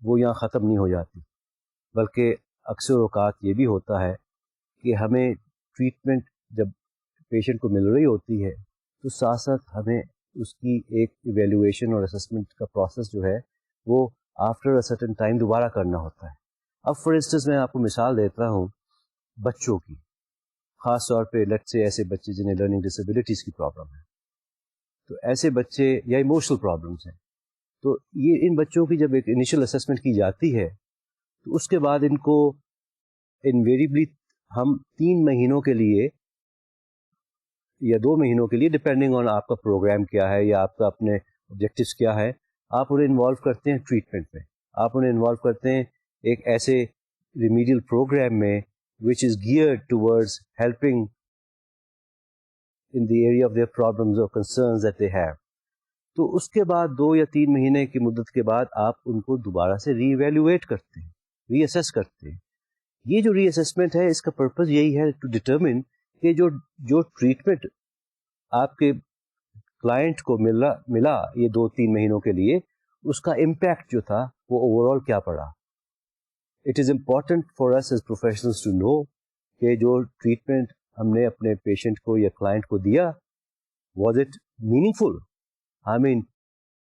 وہ یہاں ختم نہیں ہو جاتی, بلکہ اکثر اوقات یہ بھی ہوتا ہے کہ ہمیں ٹریٹمنٹ جب پیشنٹ کو مل رہی ہوتی ہے تو ساتھ ساتھ ہمیں اس کی ایک ایویلیویشن اور اسسمنٹ کا پروسیس جو ہے وہ آفٹر اے سرٹن ٹائم دوبارہ کرنا ہوتا ہے. اب فار انسٹنس میں آپ کو مثال دیتا ہوں بچوں کی, خاص طور پہ لیٹ سے ایسے بچے جنہیں لرننگ ڈسیبلٹیز کی پرابلم ہے, تو ایسے بچے یا ایموشنل پرابلمس ہیں, تو یہ ان بچوں کی جب ایک انیشل اسسمنٹ کی جاتی ہے تو اس کے بعد ان کو انویریبلی ہم 3 مہینوں کے لیے یا 2 مہینوں کے لیے ڈپینڈنگ آن آپ کا پروگرام کیا ہے یا آپ کا اپنے آبجیکٹیوز کیا ہے, آپ انہیں انوالو کرتے ہیں ٹریٹمنٹ میں. آپ انہیں انوالو کرتے ہیں ایک ایسے ریمیڈیل پروگرام میں which is geared towards helping in the area of their problems or concerns that they have. تو اس کے بعد 2 یا 3 مہینے کی مدت کے بعد آپ ان کو دوبارہ سے ری ایویلویٹ کرتے ہیں, ری اسیس کرتے ہیں. یہ جو ری اسیسمنٹ ہے اس کا پرپز یہی ہے ٹو ڈٹرمن کہ جو ٹریٹمنٹ آپ کے کلائنٹ کو ملا یہ 2-3 مہینوں کے لیے, اس کا امپیکٹ جو تھا وہ اوور آل کیا پڑا. It is important for us as professionals to know کہ جو ٹریٹمنٹ ہم نے اپنے پیشنٹ کو یا کلائنٹ کو دیا was it meaningful. I mean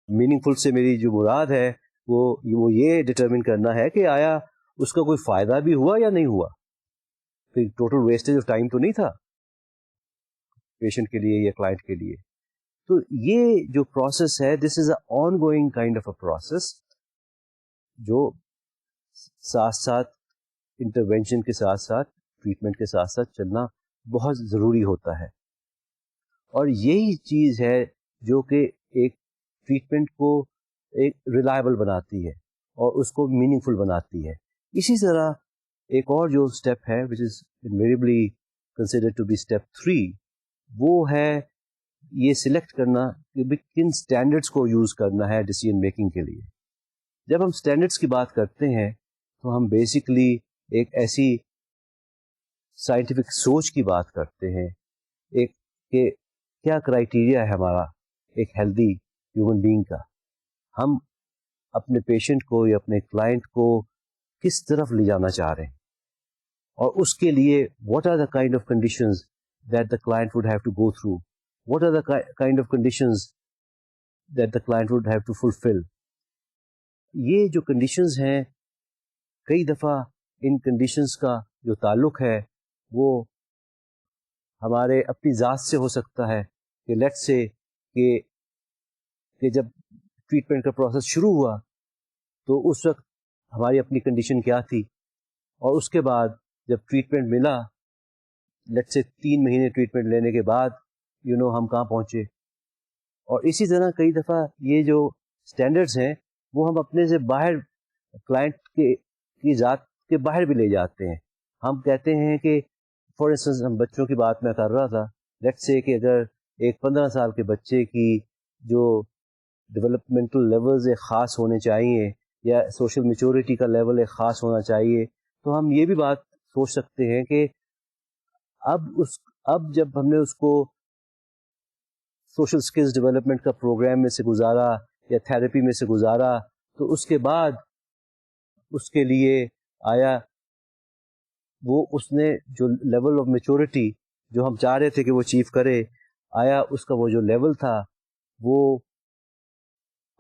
meaningful سے میری جو مراد ہے وہ یہ ڈٹرمن کرنا ہے کہ آیا اس کا کوئی فائدہ بھی ہوا یا نہیں ہوا, کوئی ٹوٹل ویسٹیج آف ٹائم تو نہیں تھا پیشنٹ کے لیے یا کلائنٹ کے لیے. تو یہ جو پروسیس ہے this is a ongoing kind of a process جو ساتھ ساتھ انٹروینشن کے ساتھ ساتھ ٹریٹمنٹ کے ساتھ ساتھ چلنا بہت ضروری ہوتا ہے. اور یہی چیز ہے جو کہ ایک ٹریٹمنٹ کو ایک ریلائبل بناتی ہے اور اس کو میننگ فل بناتی ہے. اسی طرح ایک اور جو اسٹیپ ہے which is invariably considered to be step 3, وہ ہے یہ سلیکٹ کرنا کہ کن اسٹینڈرڈس کو یوز کرنا ہے ڈیسیژن میکنگ کے لیے. جب ہم اسٹینڈرڈس کی بات کرتے ہیں تو ہم بیسکلی ایک ایسی سائنٹیفک سوچ کی بات کرتے ہیں ایک کہ کیا کرائیٹیریا ہے ہمارا ایک ہیلدی ہیومن بینگ کا. ہم اپنے پیشنٹ کو یا اپنے کلائنٹ کو کس طرف لے جانا چاہ رہے ہیں, اور اس کے لیے what are the kind of conditions that the client would have to go through, what are the kind of conditions that the client would have to fulfil. یہ جو کنڈیشنز ہیں کئی دفعہ ان کنڈیشنز کا جو تعلق ہے وہ ہمارے اپنی ذات سے ہو سکتا ہے کہ لیٹ سے کہ جب ٹریٹمنٹ کا پروسیس شروع ہوا تو اس وقت ہماری اپنی کنڈیشن کیا تھی, اور اس کے بعد جب ٹریٹمنٹ ملا لیٹ سے 3 مہینے ٹریٹمنٹ لینے کے بعد ہم کہاں پہنچے. اور اسی طرح کئی دفعہ یہ جو اسٹینڈرڈس ہیں وہ ہم اپنے سے باہر کلائنٹ کی ذات کے باہر بھی لے جاتے ہیں. ہم کہتے ہیں کہ فار انسٹنس ہم بچوں کی بات میں کر رہا تھا, لیٹ سے کہ اگر ایک 15 سال کے بچے کی جو ڈیولپمنٹل لیولز ایک خاص ہونے چاہیے یا سوشل میچورٹی کا لیول ایک خاص ہونا چاہیے, تو ہم یہ بھی بات سوچ سکتے ہیں کہ اب جب ہم نے اس کو سوشل سکلز ڈیولپمنٹ کا پروگرام میں سے گزارا یا تھراپی میں سے گزارا, تو اس کے بعد اس کے لیے آیا وہ اس نے جو لیول آف میچورٹی جو ہم چاہ رہے تھے کہ وہ اچیو کرے, آیا اس کا وہ جو لیول تھا وہ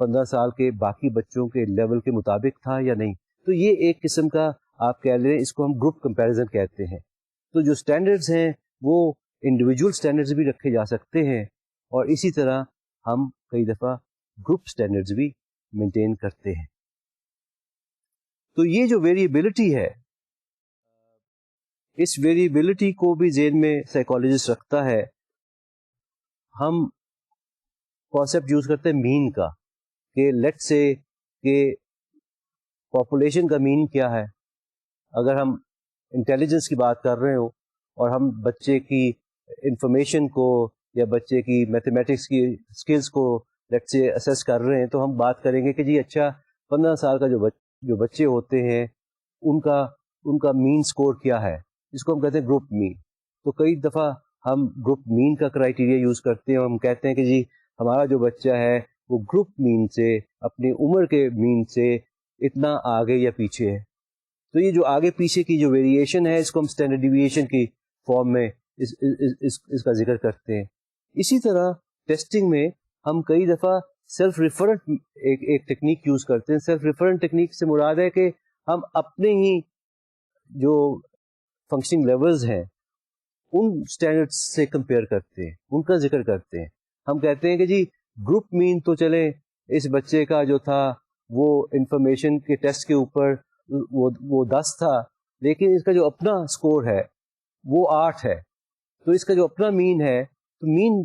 15 سال کے باقی بچوں کے لیول کے مطابق تھا یا نہیں. تو یہ ایک قسم کا آپ کہہ لیں اس کو ہم گروپ کمپیریزن کہتے ہیں. تو جو اسٹینڈرڈز ہیں وہ انڈیویجول اسٹینڈرڈز بھی رکھے جا سکتے ہیں, اور اسی طرح ہم کئی دفعہ گروپ اسٹینڈرڈز بھی مینٹین کرتے ہیں. تو یہ جو ویریبلٹی ہے, اس ویریبلٹی کو بھی ذہن میں سائیکالوجسٹ رکھتا ہے. ہم کانسیپٹ یوز کرتے ہیں مین کا, کہ لیٹ سے کہ پاپولیشن کا مین کیا ہے. اگر ہم انٹیلیجنس کی بات کر رہے ہوں اور ہم بچے کی انفارمیشن کو یا بچے کی میتھمیٹکس کی اسکلس کو لیٹ سے اسیس کر رہے ہیں, تو ہم بات کریں گے کہ جی اچھا 15 سال کا جو بچے ہوتے ہیں ان کا مین اسکور کیا ہے, جس کو ہم کہتے ہیں گروپ مین. تو کئی دفعہ ہم گروپ مین کا کرائیٹیریا یوز کرتے ہیں اور ہم کہتے ہیں کہ جی ہمارا جو بچہ ہے وہ گروپ مین سے, اپنی عمر کے مین سے اتنا آگے یا پیچھے ہے. تو یہ جو آگے پیچھے کی جو ویریشن ہے اس کو ہم اسٹینڈرڈ ڈیویشن کی فارم میں اس کا ذکر کرتے ہیں. اسی طرح ٹیسٹنگ میں ہم کئی دفعہ سیلف ریفرنٹ ایک ٹیکنیک یوز کرتے ہیں. سیلف ریفرنٹ ٹیکنیک سے مراد ہے کہ ہم اپنے ہی جو فنکشننگ لیولز ہیں ان اسٹینڈرڈ سے کمپیئر کرتے ہیں, ان کا ذکر کرتے ہیں. ہم کہتے ہیں کہ جی گروپ مین تو چلیں اس بچے کا جو تھا وہ انفارمیشن کے ٹیسٹ کے اوپر وہ 10 تھا, لیکن اس کا جو اپنا اسکور ہے وہ 8 ہے. تو اس کا جو اپنا مین ہے, تو مین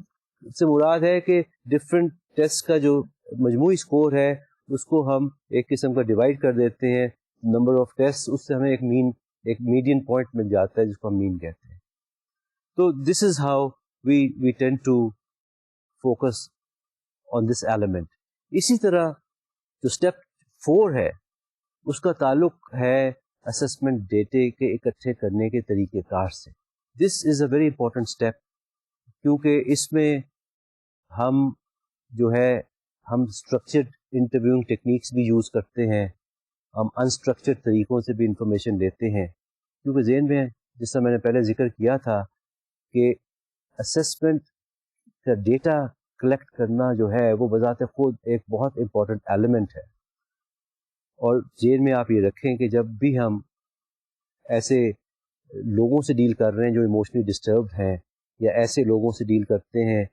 سے مراد ہے کہ ڈفرینٹ ٹیسٹ کا جو مجموعی اسکور ہے اس کو ہم ایک قسم کا ڈیوائڈ کر دیتے ہیں نمبر آف ٹیسٹ, اس سے ہمیں ایک میڈین پوائنٹ مل جاتا ہے جس کو ہم مین کہتے ہیں. تو this is how we tend to focus on this element. اسی طرح جو اسٹیپ 4 ہے اس کا تعلق ہے اسسمنٹ ڈیٹے کے اکٹھے کرنے کے طریقہ کار سے. دس is a very important step, کیونکہ اس میں ہم جو ہے ہم اسٹرکچرڈ انٹرویوئنگ ٹیکنیکس بھی یوز کرتے ہیں, ہم انسٹرکچرڈ طریقوں سے بھی انفارمیشن لیتے ہیں. کیونکہ ذہن میں جس طرح میں نے پہلے ذکر کیا تھا کہ اسسمنٹ کا ڈیٹا کلیکٹ کرنا جو ہے وہ بذات خود ایک بہت امپورٹنٹ ایلیمنٹ ہے. اور ذہن میں آپ یہ رکھیں کہ جب بھی ہم ایسے لوگوں سے ڈیل کر رہے ہیں جو ایموشنلی ڈسٹربڈ ہیں, یا ایسے لوگوں سے ڈیل کرتے ہیں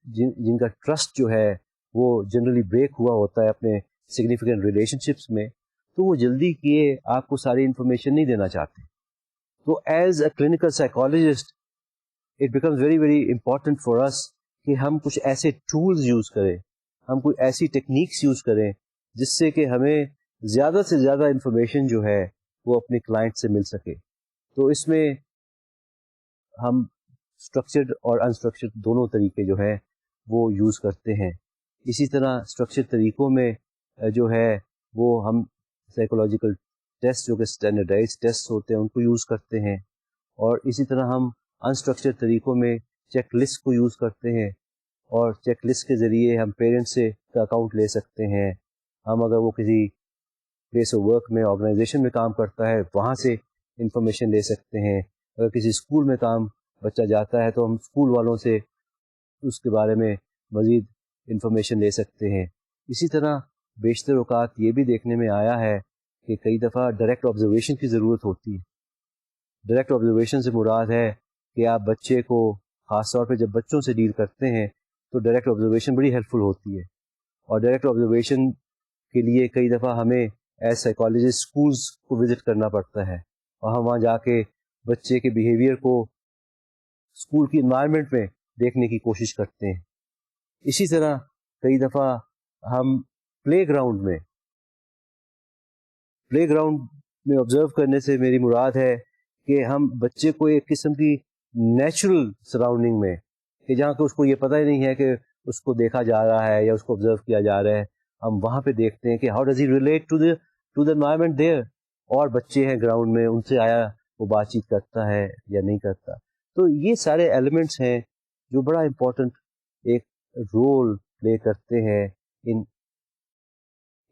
جن کا ٹرسٹ جو ہے وہ جنرلی بریک ہوا ہوتا ہے اپنے سگنیفیکنٹ ریلیشن شپس میں, تو وہ جلدی کیے آپ کو ساری انفارمیشن نہیں دینا چاہتے. تو as a clinical psychologist it becomes very very important for us کہ ہم کچھ ایسے ٹولز یوز کریں, ہم کوئی ایسی ٹیکنیکس یوز کریں جس سے کہ ہمیں زیادہ سے زیادہ انفارمیشن جو ہے وہ اپنے کلائنٹ سے مل سکے. تو اس میں ہم اسٹرکچرڈ اور انسٹرکچرڈ دونوں طریقے جو ہے وہ یوز کرتے ہیں. اسی طرح اسٹرکچرڈ طریقوں میں جو ہے وہ ہم سائیکولوجیکل ٹیسٹ جو کہ اسٹینڈرڈائز ٹیسٹ ہوتے ہیں ان کو یوز کرتے ہیں, اور اسی طرح ہم انسٹرکچرڈ طریقوں میں چیک لسٹ کو یوز کرتے ہیں, اور چیک لسٹ کے ذریعے ہم پیرنٹس سے کا اکاؤنٹ لے سکتے ہیں. ہم اگر وہ کسی پلیس آف ورک میں آرگنائزیشن میں کام کرتا ہے وہاں سے انفارمیشن لے سکتے ہیں. اگر کسی اسکول میں کام بچہ جاتا ہے تو ہم اسکول والوں سے اس کے بارے میں مزید انفارمیشن لے سکتے ہیں. اسی طرح بیشتر اوقات یہ بھی دیکھنے میں آیا ہے کہ کئی دفعہ ڈائریکٹ آبزرویشن کی ضرورت ہوتی ہے. ڈائریکٹ آبزرویشن سے مراد ہے کہ آپ بچے کو, خاص طور پہ جب بچوں سے ڈیل کرتے ہیں تو ڈائریکٹ آبزرویشن بڑی ہیلپ فل ہوتی ہے. اور ڈائریکٹ آبزرویشن کے لیے کئی دفعہ ہمیں ایز سائیکالوجسٹ اسکولس کو وزٹ کرنا پڑتا ہے, اور ہم وہاں جا کے بچے کے بیہیویئر کو اسکول کی انوائرمنٹ میں دیکھنے کی کوشش کرتے ہیں. اسی طرح کئی دفعہ ہم پلے گراؤنڈ میں آبزرو کرنے سے میری مراد ہے کہ ہم بچے کو ایک قسم کی نیچرل سراؤنڈنگ میں, کہ جہاں کہ اس کو یہ پتہ ہی نہیں ہے کہ اس کو دیکھا جا رہا ہے یا اس کو آبزرو کیا جا رہا ہے, ہم وہاں پہ دیکھتے ہیں کہ how does he relate to the environment there. اور بچے ہیں گراؤنڈ میں, ان سے آیا وہ بات چیت کرتا ہے یا نہیں کرتا. تو یہ سارے ایلیمنٹس ہیں جو بڑا امپورٹنٹ ایک رول پلے کرتے ہیں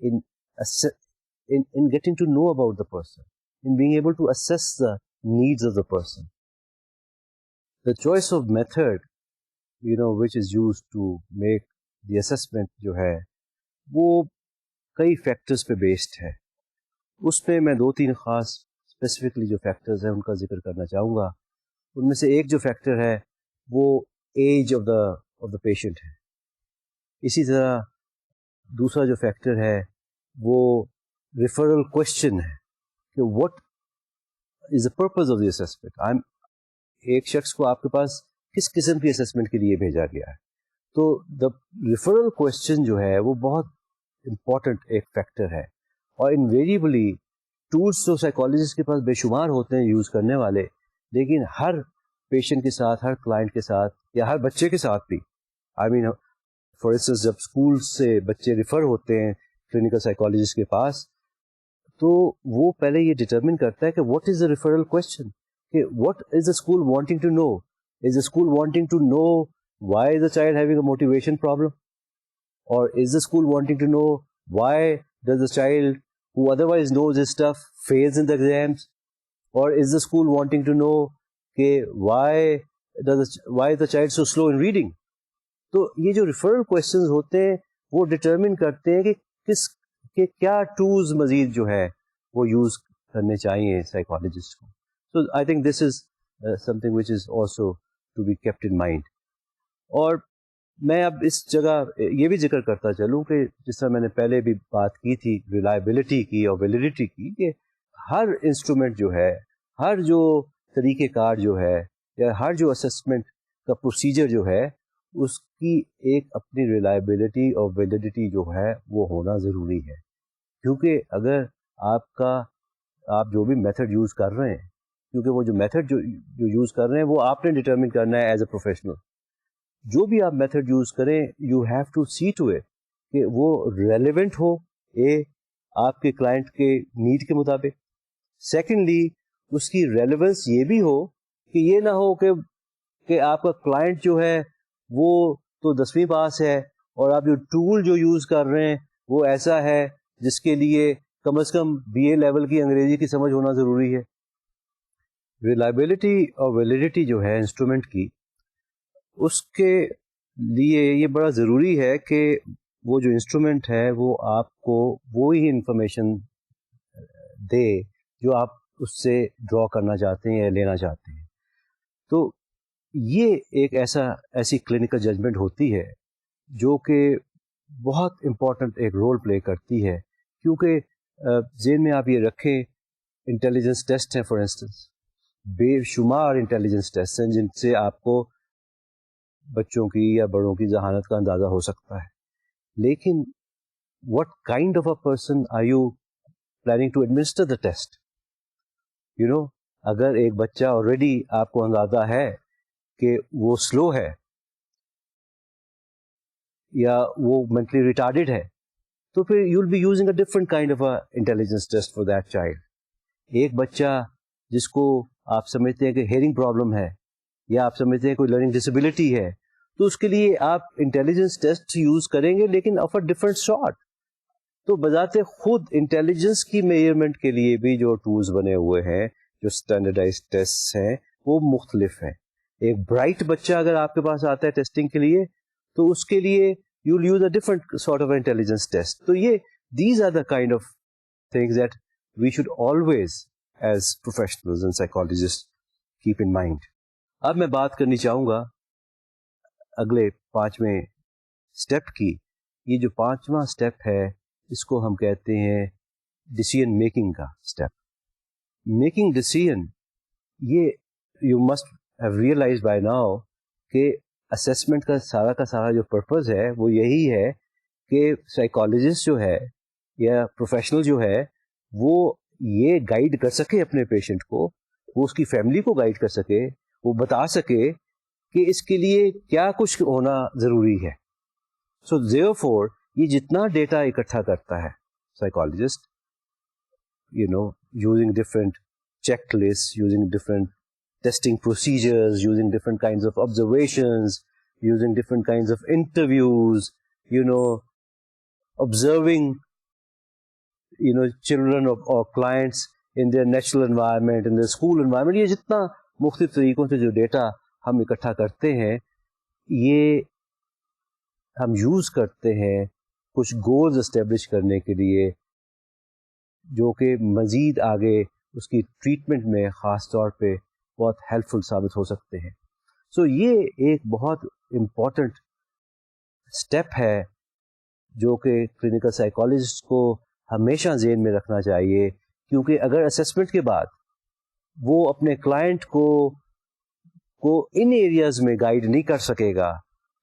in getting to know about the person, in being able to assess the needs of the person. The choice of method, which is used to make the assessment جو ہے وہ کئی فیکٹرز پہ بیسڈ ہے. اس پہ میں 2-3 خاص اسپیسیفکلی جو فیکٹرز ہیں ان کا ذکر کرنا چاہوں گا. ان میں سے ایک جو فیکٹر ہے وہ ایج آف دا پیشنٹ ہے. اسی طرح دوسرا جو فیکٹر ہے وہ ریفرل کوشچن ہے کہ what is the purpose of the assessment. ایک شخص کو آپ کے پاس کس قسم کی اسسمنٹ کے لیے بھیجا گیا ہے. تو دا ریفرل کوشچن جو ہے وہ بہت امپورٹنٹ ایک فیکٹر ہے. اور انویریبلی ٹولس تو سائیکالوجسٹ کے پاس بے شمار ہوتے ہیں یوز کرنے والے, لیکن ہر پیشنٹ کے ساتھ, ہر کلائنٹ کے ساتھ یا ہر بچے کے ساتھ بھی, آئی مین فار انسٹنس جب اسکول سے بچے ریفر ہوتے ہیں کلینکل سائیکالوجسٹ کے پاس, تو وہ پہلے یہ ڈٹرمن کرتا ہے کہ what is the referral question, کہ what is the school wanting to know. Is the school wanting to know why is the child having a motivation problem, اور is the school wanting to know why does the child who otherwise knows his stuff fails in the exams, or is the school wanting to know why is the child so slow in reading. تو یہ جو ریفرل کوشچنز ہوتے ہیں وہ ڈٹرمن کرتے ہیں کہ کیا ٹولز مزید جو ہے وہ یوز کرنے چاہیے سائیکالوجسٹ کو. So I think this is something which is also to be kept in mind. اور میں اب اس جگہ یہ بھی ذکر کرتا چلوں کہ جس طرح میں نے پہلے بھی بات کی تھی ریلائبلٹی کی اور ویلیڈیٹی کی, کہ ہر انسٹرومنٹ جو ہے, ہر جو طریقہ کار جو ہے, یا ہر جو اسسمنٹ کا پروسیجر جو ہے, اس کی ایک اپنی ریلائبلٹی اور ویلیڈیٹی جو ہے وہ ہونا ضروری ہے. کیونکہ اگر آپ جو بھی میتھڈ یوز کر رہے ہیں, کیونکہ وہ جو میتھڈ جو یوز کر رہے ہیں وہ آپ نے ڈٹرمن کرنا ہے ایز اے پروفیشنل. جو بھی آپ میتھڈ یوز کریں you have to see to it کہ وہ ریلیونٹ ہو آپ کے کلائنٹ کے نیڈ کے مطابق. سیکنڈلی اس کی ریلیونس یہ بھی ہو کہ یہ نہ ہو کہ آپ کا کلائنٹ جو ہے وہ تو 10ویں پاس ہے اور آپ جو ٹول جو یوز کر رہے ہیں وہ ایسا ہے جس کے لیے کم از کم BA لیول کی انگریزی کی سمجھ ہونا ضروری ہے. ریلائبلٹی اور ویلیڈیٹی جو ہے انسٹرومنٹ کی, اس کے لیے یہ بڑا ضروری ہے کہ وہ جو انسٹرومنٹ ہے وہ آپ کو وہی انفارمیشن دے جو آپ اس سے ڈرا کرنا چاہتے ہیں یا لینا چاہتے ہیں. تو یہ ایک ایسی کلینکل ججمنٹ ہوتی ہے جو کہ بہت امپورٹنٹ ایک رول پلے کرتی ہے. کیونکہ ذہن میں آپ یہ رکھیں, انٹیلیجنس ٹیسٹ ہیں فار انسٹنس, بے شمار انٹیلیجنس ٹیسٹ ہیں جن سے آپ کو بچوں کی یا بڑوں کی ذہانت کا اندازہ ہو سکتا ہے. لیکن what kind of a person are you planning to administer the test? اگر ایک بچہ آلریڈی آپ کو اندازہ ہے کہ وہ سلو ہے یا وہ مینٹلی ریٹارڈیڈ ہے, تو پھر you will be using a different kind of a intelligence test for that child. ایک بچہ جس کو آپ سمجھتے ہیں کہ ہیئرنگ پرابلم ہے یا آپ سمجھتے ہیں کوئی لرننگ ڈسیبلٹی ہے, تو اس کے لیے آپ انٹیلیجنس ٹیسٹ یوز کریں گے لیکن آف اے ڈفرنٹ سارٹ. تو بذات خود انٹیلیجنس کی میجرمنٹ کے لیے بھی جو ٹولز بنے ہوئے ہیں, جو اسٹینڈرڈائز ٹیسٹ ہیں, وہ مختلف ہیں. ایک برائٹ بچہ اگر آپ کے پاس آتا ہے ٹیسٹنگ کے لیے, تو اس کے لیے you will use a different sort of intelligence test. تو یہ these are the kind of things that we should always as professionals and psychologist keep in mind. اب میں بات کرنی چاہوں گا اگلے 5ویں اسٹیپ کی. یہ جو 5واں اسٹیپ ہے اس کو ہم کہتے ہیں ڈیسیژن میکنگ کا اسٹیپ. میکنگ ڈیسیژن, یہ you must have realize by now کہ اسیسمنٹ کا سارا جو پرپز ہے وہ یہی ہے کہ سائیکالوجسٹ جو ہے یا پروفیشنل جو ہے وہ یہ گائیڈ کر سکے اپنے پیشنٹ کو, وہ اس کی فیملی کو گائیڈ کر سکے, وہ بتا سکے کہ اس کے لیے کیا کچھ ہونا ضروری ہے. سو therefore یہ جتنا ڈیٹا اکٹھا کرتا ہے psychologist, using different checklists, using different testing procedures, using different kinds of observations, using different kinds of interviews, observing children or clients in their natural environment, in their school environment. یہ جتنا مختلف طریقوں سے جو ڈیٹا ہم اکٹھا کرتے ہیں, یہ ہم یوز کرتے ہیں کچھ گولز اسٹیبلش کرنے کے لیے جو کہ مزید آگے اس کی ٹریٹمنٹ میں خاص طور پہ بہت ہیلپ فل ثابت ہو سکتے ہیں. سو یہ ایک بہت امپورٹنٹ اسٹیپ ہے جو کہ کلینکل سائیکالوجسٹ کو ہمیشہ ذہن میں رکھنا چاہیے, کیونکہ اگر اسیسمنٹ کے بعد وہ اپنے کلائنٹ کو ان ایریاز میں گائیڈ نہیں کر سکے گا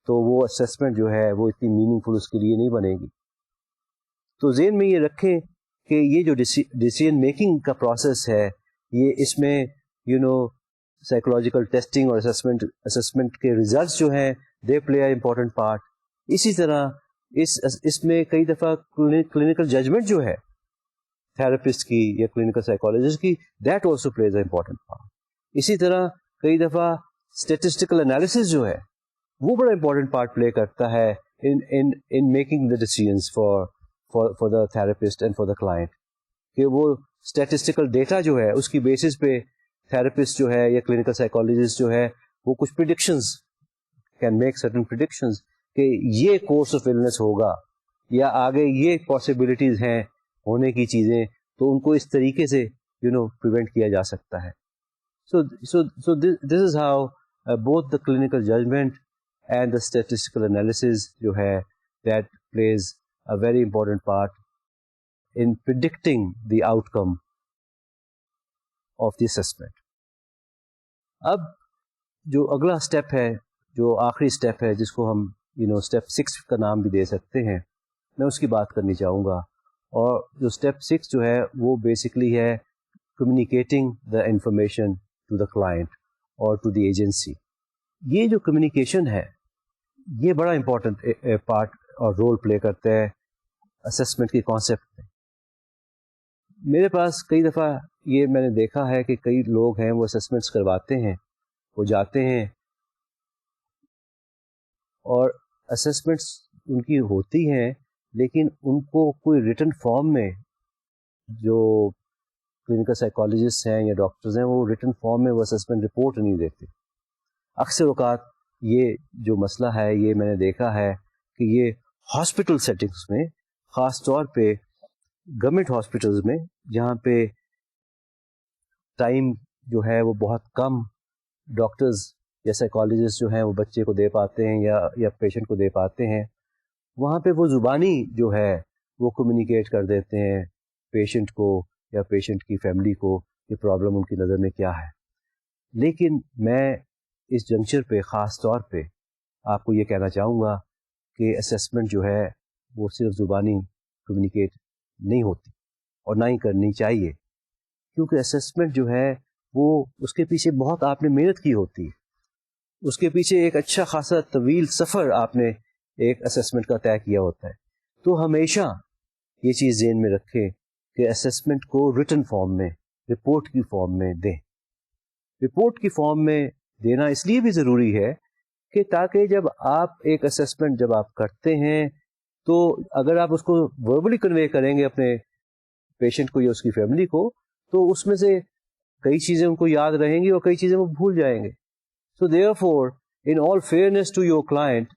تو وہ اسیسمنٹ جو ہے وہ اتنی میننگ فل اس کے لیے نہیں بنے گی. تو ذہن میں یہ رکھیں کہ یہ جو ڈیسیژن میکنگ کا پروسیس ہے, یہ اس میں سائیکولوجیکل ٹیسٹنگ اور اسیسمنٹ کے ریزلٹس جو ہیں دے پلے اے امپورٹنٹ پارٹ. اسی طرح اس میں کئی دفعہ کلینکل ججمنٹ جو ہے تھراپسٹ کی یا کلینکل سائیکالوجسٹ کی, that also plays a important part. اسی طرح کئی دفعہ اسٹیٹسٹیکل انالیسس جو ہے وہ بڑا امپورٹنٹ پارٹ پلے کرتا ہے in making the decisions for the therapist and for the client, کہ وہ اسٹیٹسٹیکل ڈیٹا جو ہے اس کی بیسس پہ تھراپسٹ جو ہے یا کلینکل سائیکالوجسٹ جو ہے وہ کچھ predictions can make certain predictions کہ یہ کورس آف النس ہوگا یا آگے یہ پاسبلٹیز ہیں ہونے کی چیزیں, تو ان کو اس طریقے سے پریونٹ کیا جا سکتا ہے. So this is how both the clinical judgment and the statistical analysis جو ہے that plays a very important part in predicting the outcome of the assessment. اب جو اگلا اسٹیپ ہے, جو آخری اسٹیپ ہے, جس کو ہم اسٹیپ 6 کا نام بھی دے سکتے ہیں, میں اس کی بات کرنی چاہوں گا. اور جو اسٹیپ 6 جو ہے وہ بیسکلی ہے communicating the information to the client اور ٹو دی ایجنسی. یہ جو کمیونیکیشن ہے یہ بڑا امپورٹنٹ پارٹ اور رول پلے کرتا ہے اسیسمنٹ کے کانسیپٹ میں. میرے پاس کئی دفعہ یہ میں نے دیکھا ہے کہ کئی لوگ ہیں وہ اسیسمنٹس کرواتے ہیں, وہ جاتے ہیں اور اسیسمنٹس ان کی ہوتی ہیں, لیکن ان کو کوئی ریٹن فارم میں, جو کلینکل سائیکالوجسٹ ہیں یا ڈاکٹرز ہیں, وہ ریٹن فارم میں وہ اسیسمنٹ رپورٹ نہیں دیتے. اکثر اوقات یہ جو مسئلہ ہے یہ میں نے دیکھا ہے کہ یہ ہاسپٹل سیٹنگس میں, خاص طور پہ گورنمنٹ ہاسپٹلز میں, جہاں پہ ٹائم جو ہے وہ بہت کم ڈاکٹرز یا سائیکالوجسٹ جو ہیں وہ بچے کو دے پاتے ہیں یا پیشنٹ کو دے پاتے ہیں, وہاں پہ وہ زبانی جو ہے وہ کمیونیکیٹ کر دیتے ہیں پیشنٹ کو یا پیشنٹ کی فیملی کو کہ پرابلم ان کی نظر میں کیا ہے. لیکن میں اس جنکچر پہ خاص طور پہ آپ کو یہ کہنا چاہوں گا کہ اسیسمنٹ جو ہے وہ صرف زبانی کمیونیکیٹ نہیں ہوتی اور نہ ہی کرنی چاہیے, کیونکہ اسیسمنٹ جو ہے وہ اس کے پیچھے بہت آپ نے محنت کی ہوتی ہے, اس کے پیچھے ایک اچھا خاصا طویل سفر آپ نے ایک اسیسمنٹ کا طے کیا ہوتا ہے. تو ہمیشہ یہ چیز ذہن میں رکھیں کہ اسیسمنٹ کو ریٹن فارم میں, رپورٹ کی فارم میں دیں. رپورٹ کی فارم میں دینا اس لیے بھی ضروری ہے کہ تاکہ جب آپ ایک اسیسمنٹ جب آپ کرتے ہیں تو اگر آپ اس کو وربلی کنوے کریں گے اپنے پیشنٹ کو یا اس کی فیملی کو, تو اس میں سے کئی چیزیں ان کو یاد رہیں گی اور کئی چیزیں وہ بھول جائیں گے. So therefore, in all fairness to your client,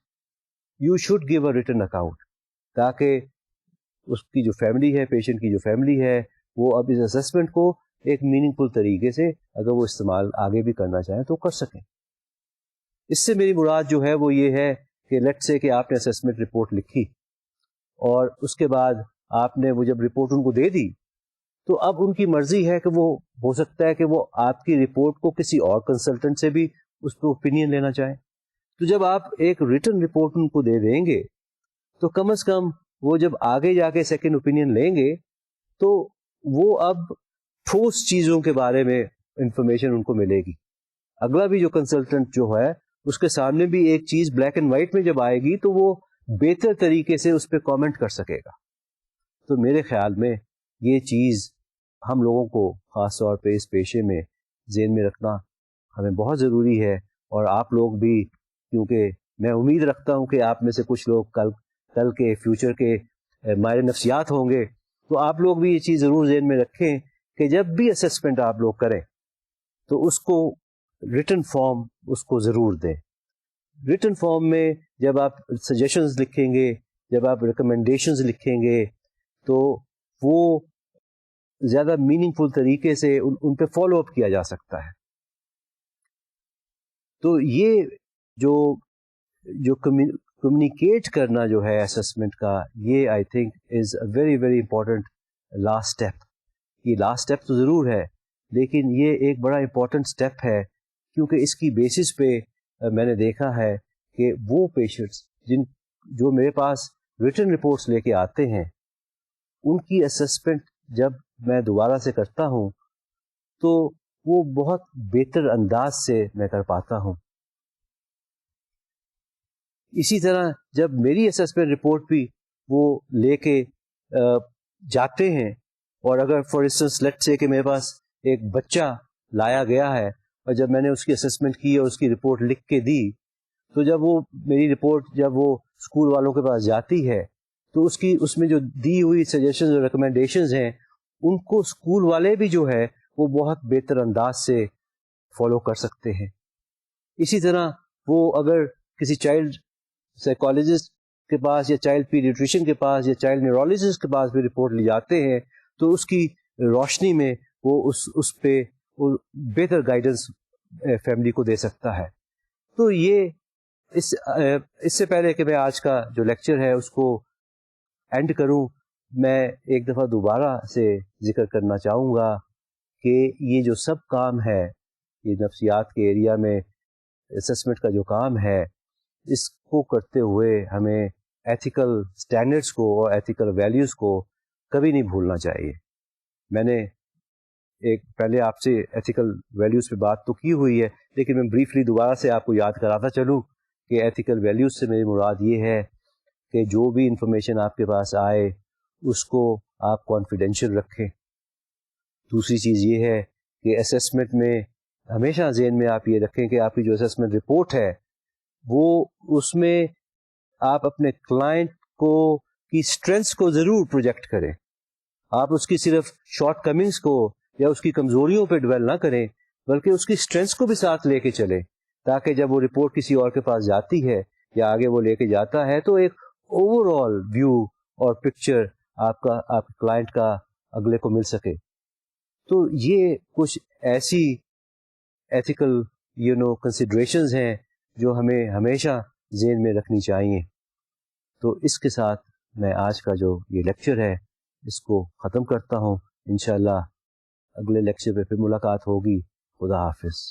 you should give a written account, تاکہ اس کی جو فیملی ہے, پیشنٹ کی جو فیملی ہے, وہ اب اس اسیسمنٹ کو ایک میننگ فل طریقے سے اگر وہ استعمال آگے بھی کرنا چاہیں تو کر سکیں. اس سے میری مراد جو ہے وہ یہ ہے کہ لیٹ سے کہ آپ نے اسیسمنٹ رپورٹ لکھی اور اس کے بعد آپ نے وہ جب رپورٹ ان کو دے دی, تو اب ان کی مرضی ہے کہ وہ ہو سکتا ہے کہ وہ آپ کی رپورٹ کو کسی اور کنسلٹنٹ سے بھی اس پہ اوپینین لینا چاہیں. تو جب آپ ایک ریٹن رپورٹ ان کو دے دیں گے تو کم از کم وہ جب آگے جا کے سیکنڈ اوپینین لیں گے تو وہ اب ٹھوس چیزوں کے بارے میں انفارمیشن ان کو ملے گی. اگلا بھی جو کنسلٹنٹ جو ہے اس کے سامنے بھی ایک چیز بلیک اینڈ وائٹ میں جب آئے گی تو وہ بہتر طریقے سے اس پہ کامنٹ کر سکے گا. تو میرے خیال میں یہ چیز ہم لوگوں کو خاص طور پہ اس پیشے میں ذہن میں رکھنا ہمیں بہت ضروری ہے. اور آپ لوگ بھی, کیونکہ میں امید رکھتا ہوں کہ آپ میں سے کچھ لوگ کل کے فیوچر کے ماہر نفسیات ہوں گے, تو آپ لوگ بھی یہ چیز ضرور ذہن میں رکھیں کہ جب بھی اسیسمنٹ آپ لوگ کریں تو اس کو ریٹن فارم اس کو ضرور دیں. ریٹن فارم میں جب آپ سجیشنز لکھیں گے, جب آپ ریکمنڈیشنز لکھیں گے, تو وہ زیادہ میننگ فل طریقے سے ان پہ فالو اپ کیا جا سکتا ہے. تو یہ جو کمیونیکیٹ کرنا جو ہے اسسمنٹ کا, یہ I think is a very very important last step. یہ لاسٹ اسٹیپ تو ضرور ہے, لیکن یہ ایک بڑا امپورٹنٹ اسٹیپ ہے, کیونکہ اس کی بیسس پہ میں نے دیکھا ہے کہ وہ پیشنٹس جو میرے پاس ریٹن رپورٹس لے کے آتے ہیں, ان کی اسسمنٹ جب میں دوبارہ سے کرتا ہوں تو وہ بہت بہتر انداز سے میں کر پاتا ہوں. اسی طرح جب میری اسسمنٹ رپورٹ بھی وہ لے کے جاتے ہیں, اور اگر فار انسٹنس لیٹ سے کہ میرے پاس ایک بچہ لایا گیا ہے, اور جب میں نے اس کی اسسمنٹ کی اور اس کی رپورٹ لکھ کے دی, تو جب وہ میری رپورٹ جب وہ اسکول والوں کے پاس جاتی ہے تو اس میں جو دی ہوئی سجیشنز اور ریکمنڈیشنز ہیں, ان کو اسکول والے بھی جو ہے وہ بہت بہتر انداز سے فالو کر سکتے ہیں. اسی طرح وہ اگر کسی چائلڈ سائیکالوجسٹ کے پاس یا چائلڈ پیڈیٹریشین کے پاس یا چائلڈ نیورولوجسٹ کے پاس بھی رپورٹ لے جاتے ہیں, تو اس کی روشنی میں وہ اس پہ بہتر گائیڈنس فیملی کو دے سکتا ہے. تو یہ اس سے پہلے کہ میں آج کا جو لیکچر ہے اس کو اینڈ کروں, میں ایک دفعہ دوبارہ سے ذکر کرنا چاہوں گا کہ یہ جو سب کام ہے, یہ نفسیات کے ایریا میں اسسمنٹ کا جو کام ہے, اس کو کرتے ہوئے ہمیں ایتھیکل سٹینڈرڈس کو اور ایتھیکل ویلیوز کو کبھی نہیں بھولنا چاہیے. میں نے پہلے آپ سے ایتھیکل ویلیوز پہ بات تو کی ہوئی ہے, لیکن میں بریفلی دوبارہ سے آپ کو یاد کراتا چلوں کہ ایتھیکل ویلیوز سے میری مراد یہ ہے کہ جو بھی انفارمیشن آپ کے پاس آئے اس کو آپ کانفیڈینشیل رکھیں. دوسری چیز یہ ہے کہ اسسمنٹ میں ہمیشہ ذہن میں آپ یہ رکھیں کہ آپ کی جو اسسمنٹ رپورٹ ہے وہ اس میں آپ اپنے کلائنٹ کی اسٹرینتھس کو ضرور پروجیکٹ کریں. آپ اس کی صرف شارٹ کمنگس کو یا اس کی کمزوریوں پہ ڈویل نہ کریں, بلکہ اس کی اسٹرینتھس کو بھی ساتھ لے کے چلیں, تاکہ جب وہ رپورٹ کسی اور کے پاس جاتی ہے یا آگے وہ لے کے جاتا ہے تو ایک اوور آل ویو اور پکچر آپ کلائنٹ کا اگلے کو مل سکے. تو یہ کچھ ایسی ایتھیکل کنسیڈریشنز ہیں جو ہمیں ہمیشہ ذہن میں رکھنی چاہیے. تو اس کے ساتھ میں آج کا جو یہ لیکچر ہے اس کو ختم کرتا ہوں. انشاءاللہ اگلے لیکچر پہ پھر ملاقات ہوگی. خدا حافظ.